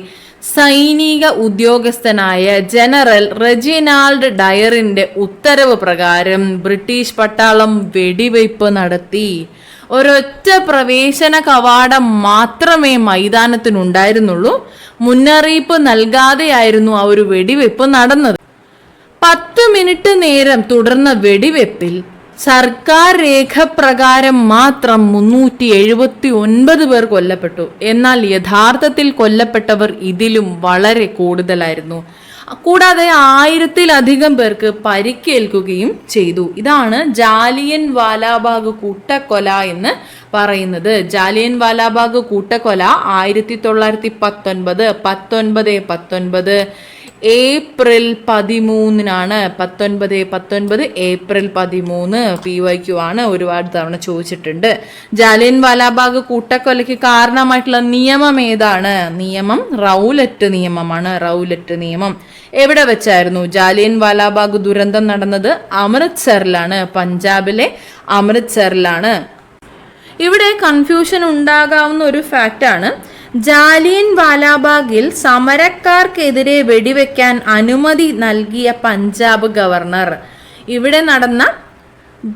സൈനിക ഉദ്യോഗസ്ഥനായ ജനറൽ റെജിനാൾഡ് ഡയറിന്റെ ഉത്തരവ് പ്രകാരം ബ്രിട്ടീഷ് പട്ടാളം വെടിവയ്പ് നടത്തി. ഒരൊറ്റ പ്രവേശന കവാടം മാത്രമേ മൈതാനത്തിനുണ്ടായിരുന്നുള്ളൂ. മുന്നറിയിപ്പ് നൽകാതെയായിരുന്നു ആ ഒരു വെടിവെപ്പ് നടന്നത്. 10 മിനിറ്റ് നേരം തുടർന്ന വെടിവെപ്പിൽ സർക്കാർ രേഖപ്രകാരം മാത്രം 379 പേർ കൊല്ലപ്പെട്ടു. എന്നാൽ യഥാർത്ഥത്തിൽ കൊല്ലപ്പെട്ടവർ ഇതിലും വളരെ കൂടുതലായിരുന്നു. കൂടാതെ 1000-ലധികം പേർക്ക് പരിക്കേൽക്കുകയും ചെയ്തു. ഇതാണ് ജാലിയൻ വാലാബാഗ് കൂട്ടക്കൊല എന്ന് പറയുന്നത്. ജാലിയൻ വാലാബാഗ് കൂട്ടക്കൊല 1919 ഏപ്രിൽ 13 1919 ഏപ്രിൽ 13 PYQ ആണ്. ഒരുപാട് തവണ ചോദിച്ചിട്ടുണ്ട്. ജാലിയൻ വാലാബാഗ് കൂട്ടക്കൊലയ്ക്ക് കാരണമായിട്ടുള്ള നിയമം ഏതാണ്? നിയമം റൗലറ്റ് നിയമമാണ്. റൗലറ്റ് നിയമം എവിടെ വെച്ചായിരുന്നു ജാലിയൻ വാലാബാഗ് ദുരന്തം നടന്നത്? അമൃത്സറിലാണ്, പഞ്ചാബിലെ അമൃത്സറിലാണ്. ഇവിടെ കൺഫ്യൂഷൻ ഉണ്ടാകാവുന്ന ഒരു ഫാക്റ്റാണ്, ജാലിയൻ വാലാബാഗിൽ സമരക്കാർക്കെതിരെ വെടിവെക്കാൻ അനുമതി നൽകിയ പഞ്ചാബ് ഗവർണർ. ഇവിടെ നടന്ന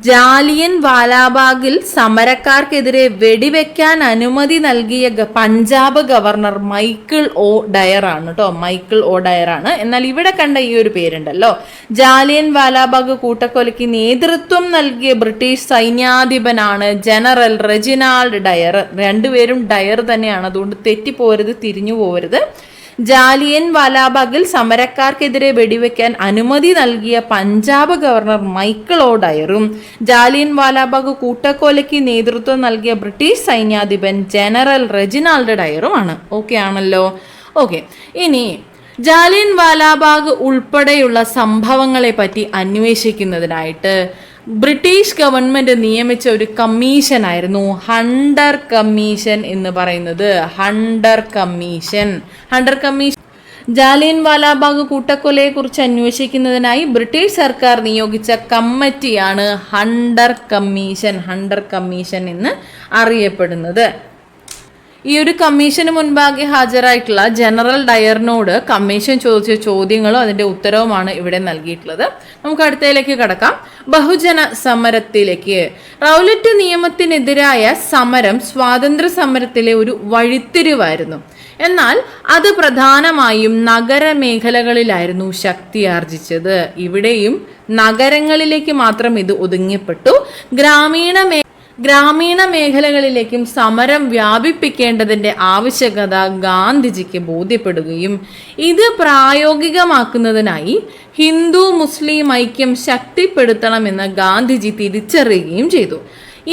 ജാലിയൻ വാലാബാഗിൽ സമരക്കാർക്കെതിരെ വെടിവെക്കാൻ അനുമതി നൽകിയ Punjab governor Michael O Dwyer ആണ് കേട്ടോ. മൈക്കിൾ ഒ ഡയർ ആണ്. എന്നാൽ ഇവിടെ കണ്ട ഈ ഒരു പേരുണ്ടല്ലോ, ജാലിയൻ വാലാബാഗ് കൂട്ടക്കൊലയ്ക്ക് നേതൃത്വം നൽകിയ ബ്രിട്ടീഷ് സൈന്യാധിപനാണ് ജനറൽ റെജിനാൾഡ് ഡയർ. രണ്ടുപേരും ഡയർ തന്നെയാണ്, അതുകൊണ്ട് തെറ്റിപ്പോരുത്, തിരിഞ്ഞു പോവരുത്. ജാലിയൻ വാലാബാഗിൽ സമരക്കാർക്കെതിരെ വെടിവെക്കാൻ അനുമതി നൽകിയ പഞ്ചാബ് ഗവർണർ മൈക്കിൾ ഒ ഡയറും ജാലിയൻ വാലാബാഗ് കൂട്ടക്കൊലയ്ക്ക് നേതൃത്വം നൽകിയ ബ്രിട്ടീഷ് സൈന്യാധിപൻ ജനറൽ റെജിനാൾഡ് ഡയറുമാണ്. ഓക്കെ ആണല്ലോ. ഓക്കെ, ഇനി ജാലിയൻ വാലാബാഗ് ഉൾപ്പെടെയുള്ള സംഭവങ്ങളെ പറ്റി അന്വേഷിക്കുന്നതിനായിട്ട് ബ്രിട്ടീഷ് ഗവൺമെന്റ് നിയമിച്ച ഒരു കമ്മീഷനായിരുന്നു ഹണ്ടർ കമ്മീഷൻ എന്ന് പറയുന്നത്. ഹണ്ടർ കമ്മീഷൻ ജാലിയൻ വാലാബാഗ് കൂട്ടക്കൊലയെ കുറിച്ച് അന്വേഷിക്കുന്നതിനായി ബ്രിട്ടീഷ് സർക്കാർ നിയോഗിച്ച കമ്മിറ്റിയാണ് ഹണ്ടർ കമ്മീഷൻ എന്ന് അറിയപ്പെടുന്നത്. ഈ ഒരു കമ്മീഷന് മുൻപാകെ ഹാജരായിട്ടുള്ള ജനറൽ ഡയറിനോട് കമ്മീഷൻ ചോദിച്ച ചോദ്യങ്ങളും അതിന്റെ ഉത്തരവുമാണ് ഇവിടെ നൽകിയിട്ടുള്ളത്. നമുക്ക് അടുത്തതിലേക്ക് കടക്കാം. ബഹുജന സമരത്തിലേക്ക്. റൗലറ്റ് നിയമത്തിനെതിരായ സമരം സ്വാതന്ത്ര്യ സമരത്തിലെ ഒരു വഴിത്തിരിവായിരുന്നു. എന്നാൽ അത് പ്രധാനമായും നഗരമേഖലകളിലായിരുന്നു ഗ്രാമീണ മേഖലകളിലേക്കും സമരം വ്യാപിപ്പിക്കേണ്ടതിന്റെ ആവശ്യകത ഗാന്ധിജിക്ക് ബോധ്യപ്പെടുകയും ഇത് പ്രായോഗികമാക്കുന്നതിനായി ഹിന്ദു മുസ്ലിം ഐക്യം ശക്തിപ്പെടുത്തണമെന്ന് ഗാന്ധിജി തിരിച്ചറിയുകയും ചെയ്തു.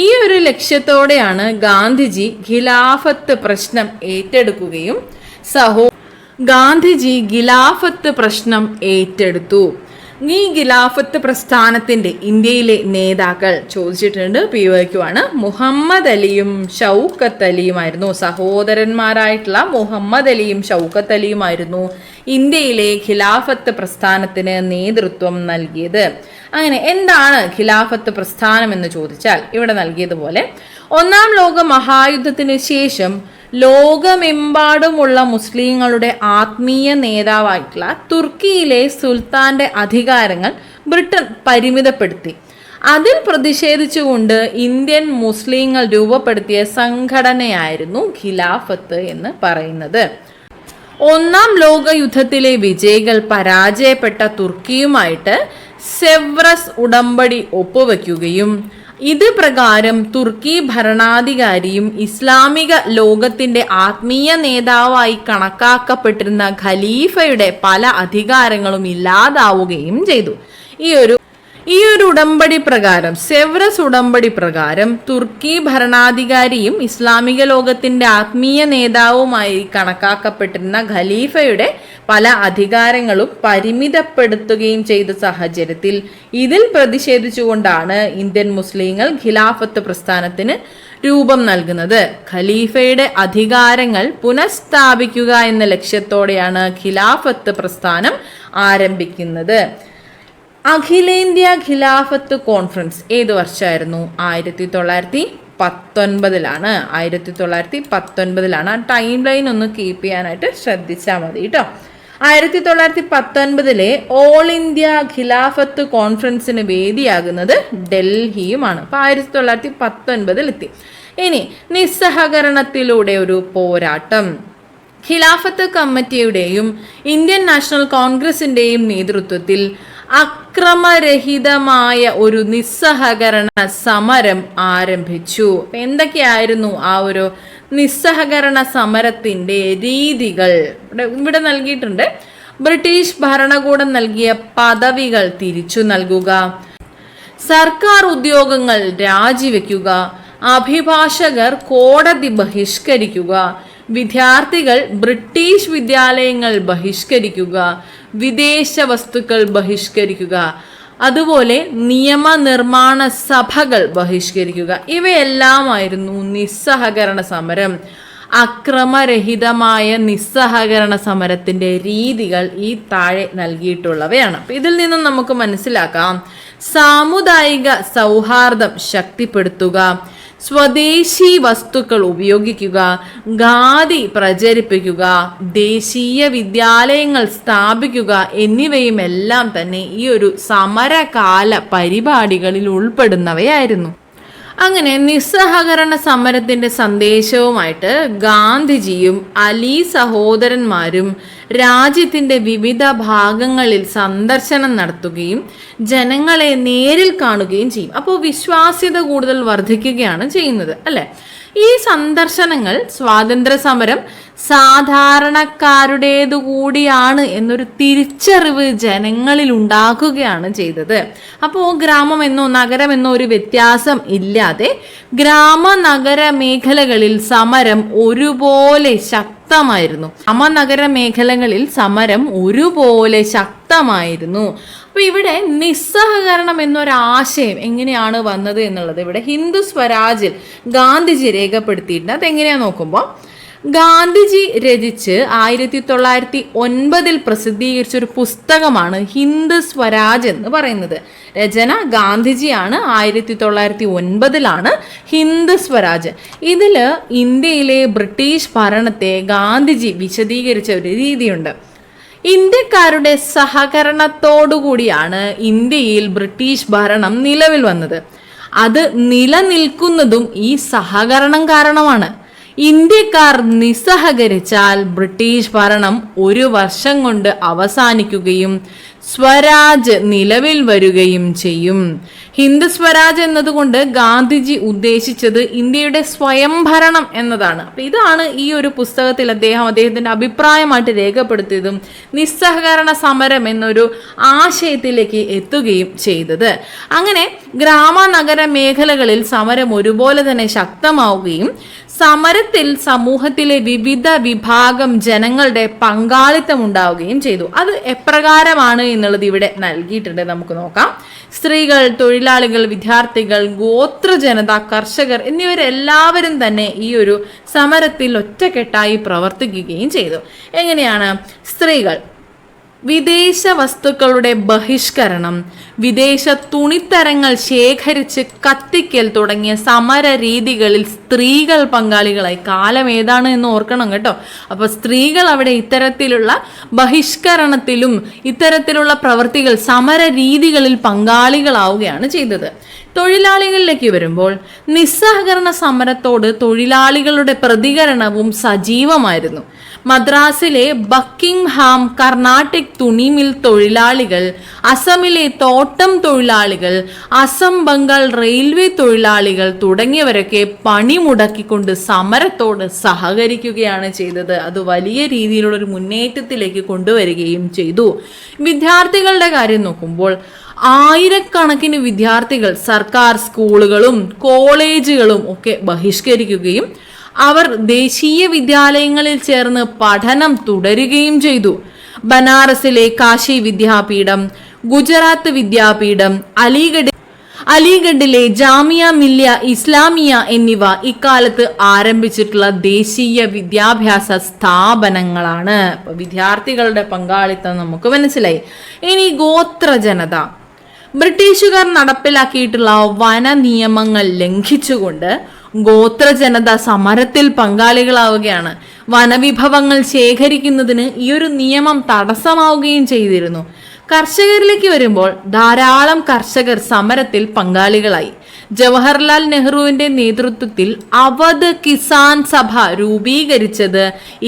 ഈ ഒരു ലക്ഷ്യത്തോടെയാണ് ഗാന്ധിജി ഖിലാഫത്ത് പ്രശ്നം ഏറ്റെടുക്കുകയും ഗാന്ധിജി ഖിലാഫത്ത് പ്രശ്നം ഏറ്റെടുത്തു. ഈ ഖിലാഫത്ത് പ്രസ്ഥാനത്തിന്റെ ഇന്ത്യയിലെ നേതാക്കൾ ചോദിച്ചിട്ടുണ്ട്, പിവയ്ക്കുമാണ്. മുഹമ്മദ് അലിയും ഷൗക്കത്ത് അലിയുമായിരുന്നു. സഹോദരന്മാരായിട്ടുള്ള മുഹമ്മദ് അലിയും ഷൗക്കത്ത് അലിയുമായിരുന്നു ഇന്ത്യയിലെ ഖിലാഫത്ത് പ്രസ്ഥാനത്തിന് നേതൃത്വം നൽകിയത്. അങ്ങനെ എന്താണ് ഖിലാഫത്ത് പ്രസ്ഥാനം എന്ന് ചോദിച്ചാൽ ഇവിടെ നൽകിയതുപോലെ ഒന്നാം ലോക മഹായുദ്ധത്തിന് ശേഷം ലോകമെമ്പാടുമുള്ള മുസ്ലിങ്ങളുടെ ആത്മീയ നേതാവായിട്ടുള്ള തുർക്കിയിലെ സുൽത്താന്റെ അധികാരങ്ങൾ ബ്രിട്ടൻ പരിമിതപ്പെടുത്തി. അതിൽ പ്രതിഷേധിച്ചുകൊണ്ട് ഇന്ത്യൻ മുസ്ലിങ്ങൾ രൂപപ്പെടുത്തിയ സംഘടനയായിരുന്നു ഖിലാഫത്ത് എന്ന് പറയുന്നത്. ഒന്നാം ലോക യുദ്ധത്തിലെ വിജയികൾ പരാജയപ്പെട്ട തുർക്കിയുമായിട്ട് സെവ്രസ് ഉടമ്പടി ഒപ്പുവെക്കുകയും ഇത് പ്രകാരം തുർക്കി ഭരണാധികാരിയും ഇസ്ലാമിക ലോകത്തിന്റെ ആത്മീയ നേതാവായി കണക്കാക്കപ്പെട്ടിരുന്ന ഖലീഫയുടെ പല അധികാരങ്ങളും ഇല്ലാതാവുകയും ചെയ്തു. ഈ ഒരു ഉടമ്പടി പ്രകാരം, സെവ്രസ് ഉടമ്പടി പ്രകാരം തുർക്കി ഭരണാധികാരിയും ഇസ്ലാമിക ലോകത്തിന്റെ ആത്മീയ നേതാവുമായി കണക്കാക്കപ്പെട്ടിരുന്ന ഖലീഫയുടെ പല അധികാരങ്ങളും പരിമിതപ്പെടുത്തുകയും ചെയ്ത സാഹചര്യത്തിൽ ഇതിൽ പ്രതിഷേധിച്ചുകൊണ്ടാണ് ഇന്ത്യൻ മുസ്ലിങ്ങൾ ഖിലാഫത്ത് പ്രസ്ഥാനത്തിന് രൂപം നൽകുന്നത്. ഖലീഫയുടെ അധികാരങ്ങൾ പുനഃസ്ഥാപിക്കുക എന്ന ലക്ഷ്യത്തോടെയാണ് ഖിലാഫത്ത് പ്രസ്ഥാനം ആരംഭിക്കുന്നത്. അഖിലേന്ത്യാ ഖിലാഫത്ത് കോൺഫറൻസ് ഏത് വർഷമായിരുന്നു? 1919. 1919. ആ ടൈം ലൈൻ ഒന്ന് കീപ്പ് ചെയ്യാനായിട്ട് ശ്രദ്ധിച്ചാൽ മതി കേട്ടോ. 1919 ഓൾ ഇന്ത്യ ഖിലാഫത്ത് കോൺഫറൻസിന് വേദിയാകുന്നത് ഡൽഹിയുമാണ്. അപ്പൊ 1919 എത്തി. ഇനി നിസ്സഹകരണത്തിലൂടെ ഒരു പോരാട്ടം. ഖിലാഫത്ത് കമ്മിറ്റിയുടെയും ഇന്ത്യൻ നാഷണൽ കോൺഗ്രസിന്റെയും നേതൃത്വത്തിൽ അക്രമരഹിതമായ ഒരു നിസ്സഹകരണ സമരം ആരംഭിച്ചു. എന്തൊക്കെയായിരുന്നു ആ ഒരു നിസ്സഹകരണ സമരത്തിന്റെ രീതികൾ? ഇവിടെ നൽകിയിട്ടുണ്ട്. ബ്രിട്ടീഷ് ഭരണകൂടം നൽകിയ പദവികൾ തിരിച്ചു നൽകുക, സർക്കാർ ഉദ്യോഗങ്ങൾ രാജിവെക്കുക, അഭിഭാഷകർ കോടതി ബഹിഷ്കരിക്കുക, വിദ്യാർത്ഥികൾ ബ്രിട്ടീഷ് വിദ്യാലയങ്ങൾ ബഹിഷ്കരിക്കുക, വിദേശ വസ്തുക്കൾ ബഹിഷ്കരിക്കുക, അതുപോലെ നിയമനിർമ്മാണ സഭകൾ ബഹിഷ്കരിക്കുക. ഇവയെല്ലാമായിരുന്നു നിസ്സഹകരണ സമരം. അക്രമരഹിതമായ നിസ്സഹകരണ സമരത്തിന്റെ രീതികൾ ഈ താഴെ നൽകിയിട്ടുള്ളവയാണ്. ഇതിൽ നിന്നും നമുക്ക് മനസ്സിലാക്കാം, സാമുദായിക സൗഹാർദ്ദം ശക്തിപ്പെടുത്തുക, സ്വദേശി വസ്തുക്കൾ ഉപയോഗിക്കുക, ഖാദി പ്രചരിപ്പിക്കുക, ദേശീയ വിദ്യാലയങ്ങൾ സ്ഥാപിക്കുക എന്നിവയുമെല്ലാം തന്നെ ഈ ഒരു സമരകാല പരിപാടികളിൽ ഉൾപ്പെടുന്നവയായിരുന്നു. അങ്ങനെ നിസ്സഹകരണ സമരത്തിന്റെ സന്ദേശവുമായിട്ട് ഗാന്ധിജിയും അലി സഹോദരന്മാരും രാജ്യത്തിന്റെ വിവിധ ഭാഗങ്ങളിൽ സന്ദർശനം നടത്തുകയും ജനങ്ങളെ നേരിൽ കാണുകയും ചെയ്യും. അപ്പോൾ വിശ്വാസ്യത കൂടുതൽ വർദ്ധിക്കുകയാണ് ചെയ്യുന്നത്, അല്ലെ? ഈ സന്ദർശനങ്ങൾ സ്വാതന്ത്ര്യ സമരം സാധാരണക്കാരുടേതുകൂടിയാണ് എന്നൊരു തിരിച്ചറിവ് ജനങ്ങളിൽ ഉണ്ടാക്കുകയാണ് ചെയ്തത്. അപ്പോൾ ഗ്രാമമെന്നോ നഗരമെന്നോ ഒരു വ്യത്യാസം ഇല്ലാതെ ഗ്രാമനഗര മേഖലകളിൽ സമരം ഒരുപോലെ ശക്തമായിരുന്നു. ഗ്രാമനഗര മേഖലകളിൽ സമരം ഒരുപോലെ ശക്തമായിരുന്നു. അപ്പൊ ഇവിടെ നിസ്സഹകരണം എന്നൊരാശയം എങ്ങനെയാണ് വന്നത് എന്നുള്ളത് ഇവിടെ ഹിന്ദു സ്വരാജിൽ ഗാന്ധിജി രേഖപ്പെടുത്തിയിട്ടുണ്ട്. അതെങ്ങനെയാ നോക്കുമ്പോൾ, ഗാന്ധിജി രചിച്ച് 1909 പ്രസിദ്ധീകരിച്ച ഒരു പുസ്തകമാണ് ഹിന്ദു സ്വരാജ് എന്ന് പറയുന്നത്. രചന ഗാന്ധിജിയാണ്. 1909 ഹിന്ദു സ്വരാജ്. ഇതില് ഇന്ത്യയിലെ ബ്രിട്ടീഷ് ഭരണത്തെ ഗാന്ധിജി വിശദീകരിച്ച ഒരു രീതിയുണ്ട്. ഇന്ത്യക്കാരുടെ സഹകരണത്തോടുകൂടിയാണ് ഇന്ത്യയിൽ ബ്രിട്ടീഷ് ഭരണം നിലവിൽ വന്നത്. അത് നിലനിൽക്കുന്നതും ഈ സഹകരണം കാരണമാണ്. ഇന്ത്യക്കാർ നിസ്സഹകരിച്ചാൽ ബ്രിട്ടീഷ് ഭരണം 1 വർഷം കൊണ്ട് അവസാനിക്കുകയും സ്വരാജ് നിലവിൽ വരികയും ചെയ്യും. ഹിന്ദ് സ്വരാജ് എന്നതുകൊണ്ട് ഗാന്ധിജി ഉദ്ദേശിച്ചത് ഇന്ത്യയുടെ സ്വയംഭരണം എന്നതാണ്. അപ്പൊ ഇതാണ് ഈ ഒരു പുസ്തകത്തിൽ അദ്ദേഹത്തിന്റെ അഭിപ്രായമായിട്ട് രേഖപ്പെടുത്തിയതും നിസ്സഹകരണ സമരം എന്നൊരു ആശയത്തിലേക്ക് എത്തുകയും ചെയ്തത്. അങ്ങനെ ഗ്രാമനഗര മേഖലകളിൽ സമരം ഒരുപോലെ തന്നെ ശക്തമാവുകയും സമരത്തിൽ സമൂഹത്തിലെ വിവിധ വിഭാഗം ജനങ്ങളുടെ പങ്കാളിത്തം ഉണ്ടാവുകയും ചെയ്തു. അത് എപ്രകാരമാണ് എന്നുള്ളത് ഇവിടെ നൽകിയിട്ടുണ്ട്, നമുക്ക് നോക്കാം. സ്ത്രീകൾ, തൊഴിലാളികൾ, വിദ്യാർത്ഥികൾ, ഗോത്ര ജനത, കർഷകർ എന്നിവരെല്ലാവരും തന്നെ ഈ ഒരു സമരത്തിൽ ഒറ്റക്കെട്ടായി പ്രവർത്തിക്കുകയും ചെയ്തു. എങ്ങനെയാണ്? സ്ത്രീകൾ വിദേശ വസ്തുക്കളുടെ ബഹിഷ്കരണം, വിദേശ തുണിത്തരങ്ങൾ ശേഖരിച്ച് കത്തിക്കൽ തുടങ്ങിയ സമര രീതികളിൽ സ്ത്രീകൾ പങ്കാളികളായി. കാലം ഏതാണ് എന്ന് ഓർക്കണം കേട്ടോ. അപ്പൊ സ്ത്രീകൾ അവിടെ ഇത്തരത്തിലുള്ള ബഹിഷ്കരണത്തിലും ഇത്തരത്തിലുള്ള പ്രവൃത്തികൾ, സമര രീതികളിൽ പങ്കാളികളാവുകയാണ് ചെയ്തത്. തൊഴിലാളികളിലേക്ക് വരുമ്പോൾ നിസ്സഹകരണ സമരത്തോട് തൊഴിലാളികളുടെ പ്രതികരണവും സജീവമായിരുന്നു. മദ്രാസിലെ ബക്കിംഗ്ഹാം കർണാട്ടിക് തുണിമിൽ തൊഴിലാളികൾ, അസമിലെ തോട്ടം തൊഴിലാളികൾ, അസം ബംഗാൾ റെയിൽവേ തൊഴിലാളികൾ തുടങ്ങിയവരൊക്കെ പണി മുടക്കിക്കൊണ്ട് സമരത്തോട് സഹകരിക്കുകയാണ് ചെയ്തത്. അത് വലിയ രീതിയിലുള്ള ഒരു മുന്നേറ്റത്തിലേക്ക് കൊണ്ടുവരികയും ചെയ്തു. വിദ്യാർത്ഥികളുടെ കാര്യം നോക്കുമ്പോൾ ആയിരക്കണക്കിന് വിദ്യാർത്ഥികൾ സർക്കാർ സ്കൂളുകളും കോളേജുകളും ഒക്കെ ബഹിഷ്കരിക്കുകയും അവർ ദേശീയ വിദ്യാലയങ്ങളിൽ ചേർന്ന് പഠനം തുടരുകയും ചെയ്തു. ബനാറസിലെ കാശി വിദ്യാപീഠം, ഗുജറാത്ത് വിദ്യാപീഠം, അലിഗഡിലെ ജാമിയ മില്ലിയ ഇസ്ലാമിയ എന്നിവ ഇക്കാലത്ത് ആരംഭിച്ചിട്ടുള്ള ദേശീയ വിദ്യാഭ്യാസ സ്ഥാപനങ്ങളാണ്. വിദ്യാർത്ഥികളുടെ പങ്കാളിത്തം നമുക്ക് മനസ്സിലായി. ഇനി ഗോത്ര ജനത. ബ്രിട്ടീഷുകാർ നടപ്പിലാക്കിയിട്ടുള്ള വന നിയമങ്ങൾ ലംഘിച്ചുകൊണ്ട് ഗോത്ര ജനത സമരത്തിൽ പങ്കാളികളാവുകയാണ്. വനവിഭവങ്ങൾ ശേഖരിക്കുന്നതിന് ഈ ഒരു നിയമം തടസ്സമാവുകയും ചെയ്തിരുന്നു. കർഷകരിലേക്ക് വരുമ്പോൾ ധാരാളം കർഷകർ സമരത്തിൽ പങ്കാളികളായി. ജവഹർലാൽ നെഹ്റുവിന്റെ നേതൃത്വത്തിൽ അവധ് കിസാൻ സഭ രൂപീകരിച്ചത്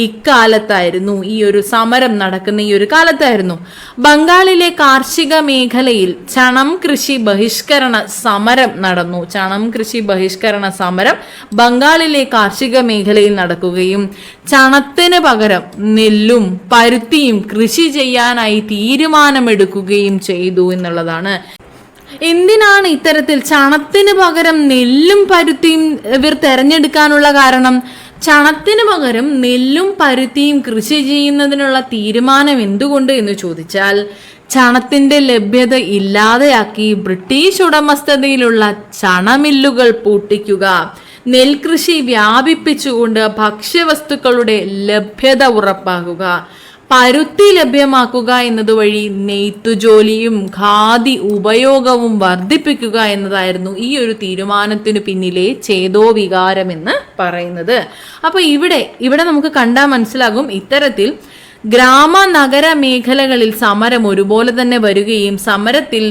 ഇക്കാലത്തായിരുന്നു. ഈ ഒരു സമരം നടക്കുന്ന ഈ ഒരു കാലത്തായിരുന്നു. ബംഗാളിലെ കാർഷിക മേഖലയിൽ ചണം കൃഷി ബഹിഷ്കരണ സമരം നടന്നു. ചണം കൃഷി ബഹിഷ്കരണ സമരം ബംഗാളിലെ കാർഷിക മേഖലയിൽ നടക്കുകയും ചണത്തിന് പകരം നെല്ലും പരുത്തിയും കൃഷി ചെയ്യാനായി തീരുമാനമെടുക്കുകയും ചെയ്തു എന്നുള്ളതാണ്. എന്തിനാണ് ഇത്തരത്തിൽ ചണത്തിന് പകരം നെല്ലും പരുത്തിയും ഇവർ തെരഞ്ഞെടുക്കാനുള്ള കാരണം? ചണത്തിന് പകരം നെല്ലും പരുത്തിയും കൃഷി ചെയ്യുന്നതിനുള്ള തീരുമാനം എന്തുകൊണ്ട് എന്ന് ചോദിച്ചാൽ, ചണത്തിന്റെ ലഭ്യത ഇല്ലാതെയാക്കി ബ്രിട്ടീഷ് ഉടമസ്ഥതയിലുള്ള ചണമില്ലുകൾ പൂട്ടിക്കുക, നെൽകൃഷി വ്യാപിപ്പിച്ചുകൊണ്ട് ഭക്ഷ്യവസ്തുക്കളുടെ ലഭ്യത ഉറപ്പാക്കുക, പരുത്തി ലഭ്യമാക്കുക എന്നതുവഴി നെയ്ത്തുജോലിയും ഖാദി ഉപയോഗവും വർദ്ധിപ്പിക്കുക എന്നതായിരുന്നു ഈ ഒരു തീരുമാനത്തിന് പിന്നിലെ ചേതോവികാരം എന്ന് പറയുന്നത്. അപ്പൊ ഇവിടെ നമുക്ക് കണ്ടാൽ മനസ്സിലാകും, ഇത്തരത്തിൽ ഗ്രാമ നഗര മേഖലകളിൽ സമരം ഒരുപോലെ തന്നെ വരികയും സമരത്തിൽ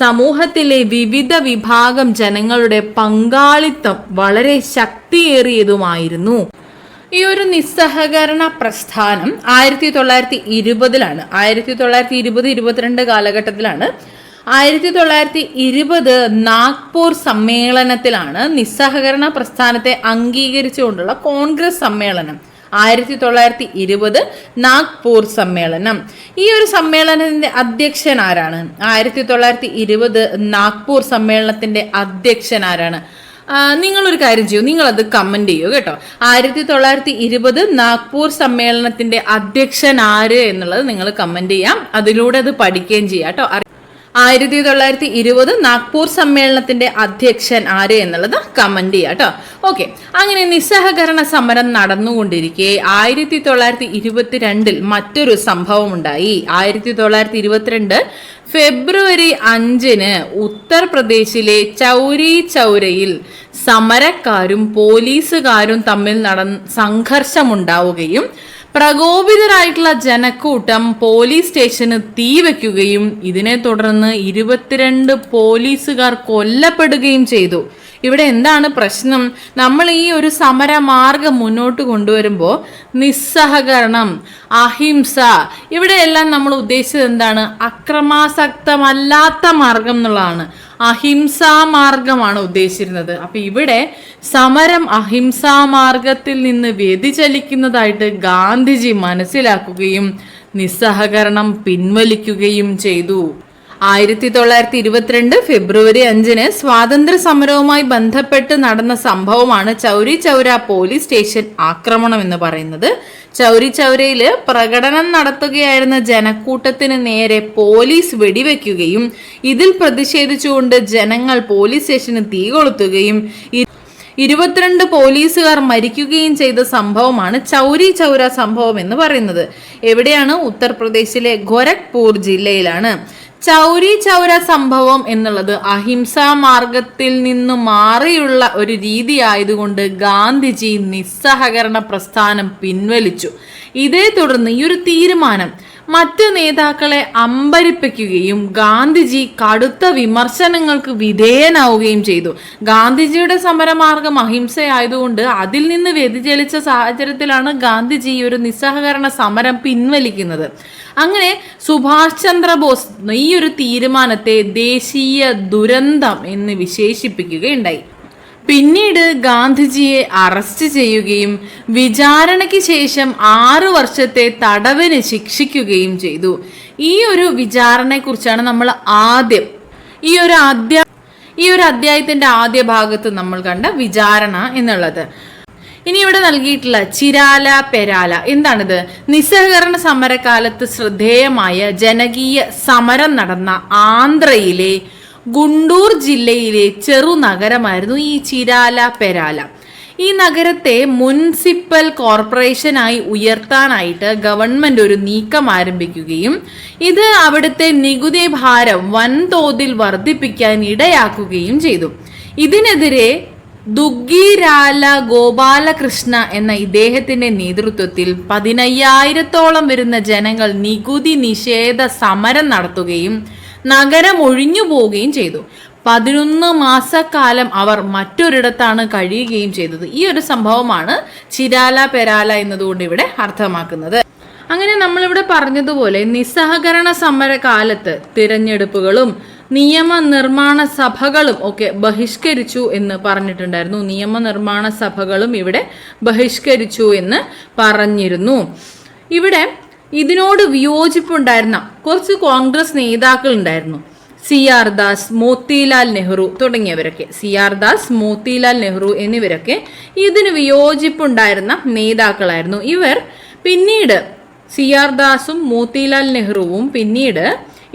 സമൂഹത്തിലെ വിവിധ വിഭാഗം ജനങ്ങളുടെ പങ്കാളിത്തം വളരെ ശക്തിയേറിയതുമായിരുന്നു. ഈ ഒരു നിസ്സഹകരണ പ്രസ്ഥാനം 1920 1920-22 കാലഘട്ടത്തിലാണ്. 1920 നാഗ്പൂർ സമ്മേളനത്തിലാണ് നിസ്സഹകരണ പ്രസ്ഥാനത്തെ അംഗീകരിച്ചുകൊണ്ടുള്ള കോൺഗ്രസ് സമ്മേളനം. 1920 നാഗ്പൂർ സമ്മേളനം. ഈ ഒരു സമ്മേളനത്തിന്റെ അധ്യക്ഷൻ ആരാണ്? 1920 നാഗ്പൂർ സമ്മേളനത്തിന്റെ അധ്യക്ഷൻ ആരാണ്? നിങ്ങളൊരു കാര്യം ചെയ്യൂ, നിങ്ങളത് കമന്റ് ചെയ്യൂ കേട്ടോ. 1920 നാഗ്പൂർ സമ്മേളനത്തിന്റെ അധ്യക്ഷൻ ആര് എന്നുള്ളത് നിങ്ങൾ കമന്റ് ചെയ്യാം. അതിലൂടെ അത് പഠിക്കുകയും ചെയ്യാം കേട്ടോ. 1920 നാഗ്പൂർ സമ്മേളനത്തിന്റെ അധ്യക്ഷൻ ആര് എന്നുള്ളത് കമന്റ് ചെയ്യാം കേട്ടോ. ഓക്കെ, അങ്ങനെ നിസ്സഹകരണ സമരം നടന്നുകൊണ്ടിരിക്കെ 1922 മറ്റൊരു സംഭവം ഉണ്ടായി. 1922 ഫെബ്രുവരി 5 ഉത്തർപ്രദേശിലെ ചൗരി ചൗരയിൽ സമരക്കാരും പോലീസുകാരും തമ്മിൽ സംഘർഷമുണ്ടാവുകയും പ്രകോപിതരായിട്ടുള്ള ജനക്കൂട്ടം പോലീസ് സ്റ്റേഷന് തീവെക്കുകയും ഇതിനെ തുടർന്ന് 22 പോലീസുകാർ കൊല്ലപ്പെടുകയും ചെയ്തു. ഇവിടെ എന്താണ് പ്രശ്നം? നമ്മൾ ഈ ഒരു സമരമാർഗം മുന്നോട്ട് കൊണ്ടുവരുമ്പോൾ നിസ്സഹകരണം, അഹിംസ, ഇവിടെയെല്ലാം നമ്മൾ ഉദ്ദേശിച്ചത് എന്താണ്? അക്രമാസക്തമല്ലാത്ത മാർഗം എന്നുള്ളതാണ്. അഹിംസാ മാർഗമാണ് ഉദ്ദേശിച്ചിരുന്നത്. അപ്പൊ ഇവിടെ സമരം അഹിംസാ മാർഗത്തിൽ നിന്ന് വ്യതിചലിക്കുന്നതായിട്ട് ഗാന്ധിജി മനസ്സിലാക്കുകയും നിസ്സഹകരണം പിൻവലിക്കുകയും ചെയ്തു. 1922 ഫെബ്രുവരി 5 സ്വാതന്ത്ര്യ സമരവുമായി ബന്ധപ്പെട്ട് നടന്ന സംഭവമാണ് ചൗരി ചൗര പോലീസ് സ്റ്റേഷൻ ആക്രമണം എന്ന് പറയുന്നത്. ചൗരി ചൗരയില് പ്രകടനം നടത്തുകയായിരുന്ന ജനക്കൂട്ടത്തിന് നേരെ പോലീസ് വെടിവെക്കുകയും ഇതിൽ പ്രതിഷേധിച്ചുകൊണ്ട് ജനങ്ങൾ പോലീസ് സ്റ്റേഷന് തീ കൊളുത്തുകയും 22 പോലീസുകാർ മരിക്കുകയും ചെയ്ത സംഭവമാണ് ചൗരി ചൗര സംഭവം എന്ന് പറയുന്നത്. എവിടെയാണ്? ഉത്തർപ്രദേശിലെ ഗോരഖ്പൂർ ജില്ലയിലാണ്. ചൗരി ചൗര സംഭവം എന്നുള്ളത് അഹിംസാ മാർഗത്തിൽ നിന്ന് മാറിയുള്ള ഒരു രീതി ആയതുകൊണ്ട് ഗാന്ധിജി നിസ്സഹകരണ പ്രസ്ഥാനം പിൻവലിച്ചു. ഇതേ തുടർന്ന് ഈ ഒരു തീരുമാനം മറ്റ് നേതാക്കളെ അമ്പരിപ്പിക്കുകയും ഗാന്ധിജി കടുത്ത വിമർശനങ്ങൾക്ക് വിധേയനാവുകയും ചെയ്തു. ഗാന്ധിജിയുടെ സമരമാർഗം അഹിംസയായതുകൊണ്ട് അതിൽ നിന്ന് വ്യതിചലിച്ച സാഹചര്യത്തിലാണ് ഗാന്ധിജി ഒരു നിസ്സഹകരണ സമരം പിൻവലിക്കുന്നത്. അങ്ങനെ സുഭാഷ് ചന്ദ്രബോസ് ഈ ഒരു തീരുമാനത്തെ ദേശീയ ദുരന്തം എന്ന് വിശേഷിപ്പിക്കുകയുണ്ടായി. പിന്നീട് ഗാന്ധിജിയെ അറസ്റ്റ് ചെയ്യുകയും വിചാരണയ്ക്ക് ശേഷം 6 വർഷത്തെ തടവിന് ശിക്ഷിക്കുകയും ചെയ്തു. ഈ ഒരു വിചാരണയെക്കുറിച്ചാണ് നമ്മൾ ആദ്യം ഈ ഒരു അധ്യായത്തിന്റെ ആദ്യ ഭാഗത്ത് നമ്മൾ കണ്ട വിചാരണ എന്നുള്ളത്. ഇനി ഇവിടെ നൽകിയിട്ടുള്ള ചിരാല പെരാല എന്താണിത്? നിസ്സഹകരണ സമരകാലത്ത് ശ്രദ്ധേയമായ ജനകീയ സമരം നടന്ന ആന്ധ്രയിലെ ഗുണ്ടൂർ ജില്ലയിലെ ചെറുനഗരമായിരുന്നു ഈ ചിരാല പെരാല. ഈ നഗരത്തെ മുനിസിപ്പൽ കോർപ്പറേഷനായി ഉയർത്താനായിട്ട് ഗവൺമെന്റ് ഒരു നീക്കം ആരംഭിക്കുകയും ഇത് അവിടുത്തെ നികുതി ഭാരം വൻതോതിൽ വർദ്ധിപ്പിക്കാൻ ഇടയാക്കുകയും ചെയ്തു. ഇതിനെതിരെ ദുഗ്ഗിരാല ഗോപാലകൃഷ്ണ എന്ന ഇദ്ദേഹത്തിന്റെ നേതൃത്വത്തിൽ 15,000-ഓളം വരുന്ന ജനങ്ങൾ നികുതി നിഷേധ സമരം നടത്തുകയും നഗരം ഒഴിഞ്ഞു പോവുകയും ചെയ്തു. 11 മാസക്കാലം അവർ മറ്റൊരിടത്താണ് കഴിയുകയും ചെയ്തത്. ഈ ഒരു സംഭവമാണ് ചിരാല പെരാല എന്നതുകൊണ്ട് ഇവിടെ അർത്ഥമാക്കുന്നത്. അങ്ങനെ നമ്മളിവിടെ പറഞ്ഞതുപോലെ നിസ്സഹകരണ സമരകാലത്ത് തിരഞ്ഞെടുപ്പുകളും നിയമനിർമ്മാണ സഭകളും ഒക്കെ ബഹിഷ്കരിച്ചു എന്ന് പറഞ്ഞിട്ടുണ്ടായിരുന്നു. നിയമനിർമ്മാണ സഭകളും ഇവിടെ ബഹിഷ്കരിച്ചു എന്ന് പറഞ്ഞിരുന്നു. ഇവിടെ ഇതിനോട് വിയോജിപ്പുണ്ടായിരുന്ന കുറച്ച് കോൺഗ്രസ് നേതാക്കൾ ഉണ്ടായിരുന്നു. CR ദാസ്, മോത്തിലാൽ നെഹ്റു തുടങ്ങിയവരൊക്കെ, CR ദാസ്, മോത്തിലാൽ നെഹ്റു എന്നിവരൊക്കെ ഇതിന് വിയോജിപ്പുണ്ടായിരുന്ന നേതാക്കളായിരുന്നു. ഇവർ പിന്നീട് CR ദാസും മോത്തിലാൽ നെഹ്റുവും പിന്നീട്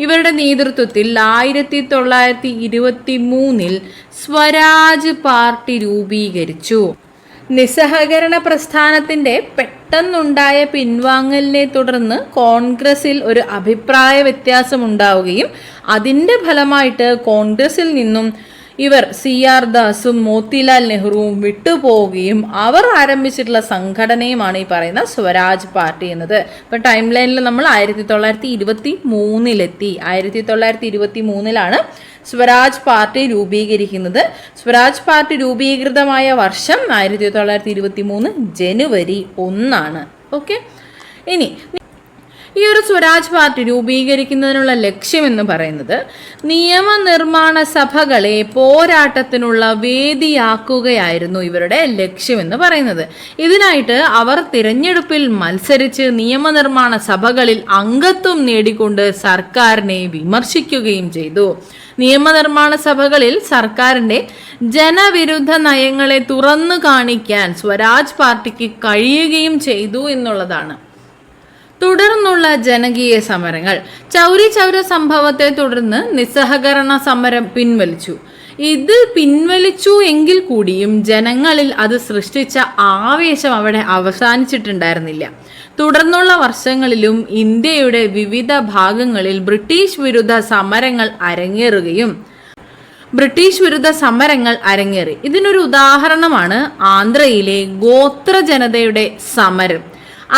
ഇവരുടെ നേതൃത്വത്തിൽ 1923 സ്വരാജ് പാർട്ടി രൂപീകരിച്ചു. നിസ്സഹകരണ പ്രസ്ഥാനത്തിന്റെ പെട്ടെന്നുണ്ടായ പിൻവാങ്ങലിനെ തുടർന്ന് കോൺഗ്രസിൽ ഒരു അഭിപ്രായ വ്യത്യാസം ഉണ്ടാവുകയും അതിന്റെ ഫലമായിട്ട് കോൺഗ്രസിൽ നിന്നും ഇവർ CR ദാസും മോത്തിലാൽ നെഹ്റുവും വിട്ടുപോവുകയും അവർ ആരംഭിച്ചിട്ടുള്ള സംഘടനയുമാണ് ഈ പറയുന്ന സ്വരാജ് പാർട്ടി എന്നത്. ഇപ്പൊ ടൈം ലൈനിൽ നമ്മൾ 1923 1923 സ്വരാജ് പാർട്ടി രൂപീകരിക്കുന്നത്. സ്വരാജ് പാർട്ടി രൂപീകൃതമായ വർഷം 1923 ജനുവരി 1. ഓക്കെ, ഇനി ഈ ഒരു സ്വരാജ് പാർട്ടി രൂപീകരിക്കുന്നതിനുള്ള ലക്ഷ്യം എന്ന് പറയുന്നത് നിയമനിർമ്മാണ സഭകളെ പോരാട്ടത്തിനുള്ള വേദിയാക്കുകയായിരുന്നു ഇവരുടെ ലക്ഷ്യം എന്ന് പറയുന്നത്. ഇതിനായിട്ട് അവർ തിരഞ്ഞെടുപ്പിൽ മത്സരിച്ച് നിയമനിർമ്മാണ സഭകളിൽ അംഗത്വം നേടിക്കൊണ്ട് സർക്കാരിനെ വിമർശിക്കുകയും ചെയ്തു. നിയമനിർമ്മാണ സഭകളിൽ സർക്കാരിന്റെ ജനവിരുദ്ധ നയങ്ങളെ തുറന്നു കാണിക്കാൻ സ്വരാജ് പാർട്ടിക്ക് കഴിയുകയും ചെയ്തു എന്നുള്ളതാണ്. തുടർന്നുള്ള ജനകീയ സമരങ്ങൾ. ചൗരി ചൗര സംഭവത്തെ തുടർന്ന് നിസ്സഹകരണ സമരം പിൻവലിച്ചു. ഇത് പിൻവലിച്ചു എങ്കിൽ കൂടിയും ജനങ്ങളിൽ അത് സൃഷ്ടിച്ച ആവേശം അവിടെ അവസാനിച്ചിട്ടുണ്ടായിരുന്നില്ല. തുടർന്നുള്ള വർഷങ്ങളിലും ഇന്ത്യയുടെ വിവിധ ഭാഗങ്ങളിൽ ബ്രിട്ടീഷ് വിരുദ്ധ സമരങ്ങൾ അരങ്ങേറി. ഇതിനൊരു ഉദാഹരണമാണ് ആന്ധ്രയിലെ ഗോത്ര ജനതയുടെ സമരം.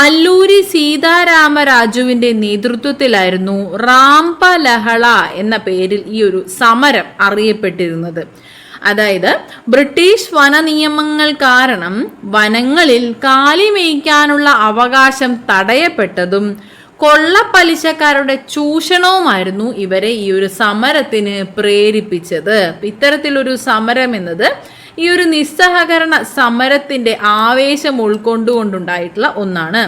അല്ലൂരി സീതാരാമരാജുവിന്റെ നേതൃത്വത്തിലായിരുന്നു റാംപ ലഹള എന്ന പേരിൽ ഈ ഒരു സമരം അറിയപ്പെട്ടിരുന്നത്. അതായത് ബ്രിട്ടീഷ് വന നിയമങ്ങൾ കാരണം വനങ്ങളിൽ കാലി മേയ്ക്കാനുള്ള അവകാശം തടയപ്പെട്ടതും കൊള്ളപ്പലിശക്കാരുടെ ചൂഷണവുമായിരുന്നു ഇവരെ ഈ ഒരു സമരത്തിന് പ്രേരിപ്പിച്ചത്. ഇത്തരത്തിലൊരു സമരം എന്നത് ഈ ഒരു നിസ്സഹകരണ സമരത്തിന്റെ ആവേശം ഉൾക്കൊണ്ടുകൊണ്ടുണ്ടായിട്ടുള്ള ഒന്നാണ്.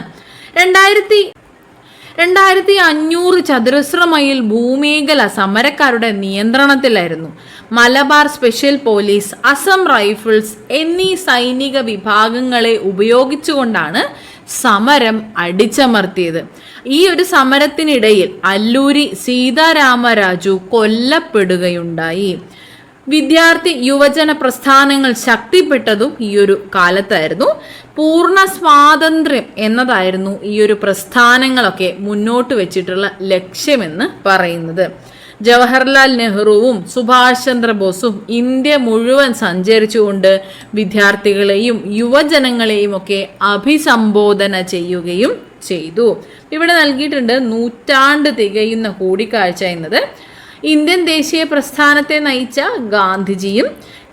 2500 ചതുരശ്ര മൈൽ ഭൂമേഖല സമരക്കാരുടെ നിയന്ത്രണത്തിലായിരുന്നു. Malabar special police, Assam rifles എന്നീ സൈനിക വിഭാഗങ്ങളെ ഉപയോഗിച്ചുകൊണ്ടാണ് സമരം അടിച്ചമർത്തിയത്. ഈ ഒരു സമരത്തിനിടയിൽ അല്ലൂരി സീതാരാമരാജു കൊല്ലപ്പെടുകയുണ്ടായി. വിദ്യാർത്ഥി യുവജന പ്രസ്ഥാനങ്ങൾ ശക്തിപ്പെട്ടതും ഈ ഒരു കാലത്തായിരുന്നു. പൂർണ്ണ സ്വാതന്ത്ര്യം എന്നതായിരുന്നു ഈ ഒരു പ്രസ്ഥാനങ്ങളൊക്കെ മുന്നോട്ട് വെച്ചിട്ടുള്ള ലക്ഷ്യമെന്ന് പറയുന്നത്. ജവഹർലാൽ നെഹ്റുവും സുഭാഷ് ചന്ദ്രബോസും ഇന്ത്യ മുഴുവൻ സഞ്ചരിച്ചുകൊണ്ട് വിദ്യാർത്ഥികളെയും യുവജനങ്ങളെയും ഒക്കെ അഭിസംബോധന ചെയ്യുകയും ചെയ്തു. ഇവിടെ നൽകിയിട്ടുണ്ട് 100 തികയുന്ന കൂടിക്കാഴ്ച എന്നത്. ഇന്ത്യൻ ദേശീയ പ്രസ്ഥാനത്തെ നയിച്ച ഗാന്ധിജിയും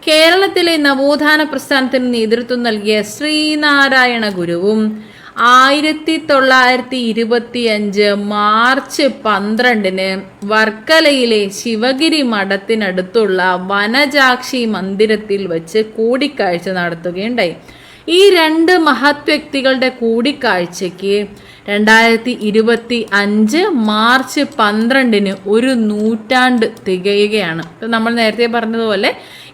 കേരളത്തിലെ നവോത്ഥാന പ്രസ്ഥാനത്തിന് നേതൃത്വം നൽകിയ ശ്രീനാരായണ ഗുരുവും 1925 മാർച്ച് 12 വർക്കലയിലെ ശിവഗിരി മഠത്തിനടുത്തുള്ള വനജാക്ഷി മന്ദിരത്തിൽ വച്ച് കൂടിക്കാഴ്ച നടത്തുകയുണ്ടായി. ഈ 2 മഹത് വ്യക്തികളുടെ കൂടിക്കാഴ്ചയ്ക്ക് 2025 മാർച്ച് 12 ഒരു 100 തികയുകയാണ്. ഇപ്പം നമ്മൾ നേരത്തെ പറഞ്ഞതുപോലെ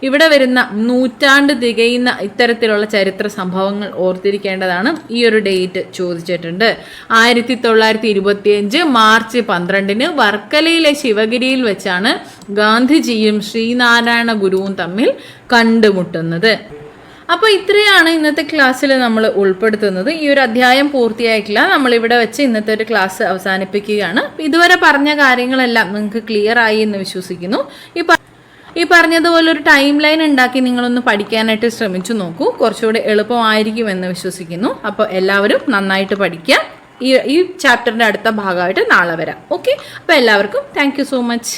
ഇവിടെ വരുന്ന 100 തികയുന്ന ഇത്തരത്തിലുള്ള ചരിത്ര സംഭവങ്ങൾ ഓർത്തിരിക്കേണ്ടതാണ്. ഈ ഒരു ഡേറ്റ് ചോദിച്ചിട്ടുണ്ട്. 1925 മാർച്ച് 12 വർക്കലയിലെ ശിവഗിരിയിൽ വെച്ചാണ് ഗാന്ധിജിയും ശ്രീനാരായണ ഗുരുവും തമ്മിൽ കണ്ടുമുട്ടുന്നത്. അപ്പോൾ ഇത്രയാണ് ഇന്നത്തെ ക്ലാസ്സിൽ നമ്മൾ ഉൾപ്പെടുത്തുന്നത്. ഈ ഒരു അധ്യായം പൂർത്തിയായിട്ടില്ല. നമ്മളിവിടെ വെച്ച് ഇന്നത്തെ ഒരു ക്ലാസ് അവസാനിപ്പിക്കുകയാണ്. ഇതുവരെ പറഞ്ഞ കാര്യങ്ങളെല്ലാം നിങ്ങൾക്ക് ക്ലിയർ ആയി എന്ന് വിശ്വസിക്കുന്നു. ഈ പറഞ്ഞതുപോലെ ഒരു ടൈം ലൈൻ ഉണ്ടാക്കി നിങ്ങളൊന്ന് പഠിക്കാനായിട്ട് ശ്രമിച്ചു നോക്കൂ. കുറച്ചുകൂടി എളുപ്പമായിരിക്കുമെന്ന് വിശ്വസിക്കുന്നു. അപ്പോൾ എല്ലാവരും നന്നായിട്ട് പഠിക്കുക. ഈ ചാപ്റ്ററിൻ്റെ അടുത്ത ഭാഗമായിട്ട് നാളെ വരാം. ഓക്കെ, അപ്പോൾ എല്ലാവർക്കും താങ്ക് യു സോ മച്ച്.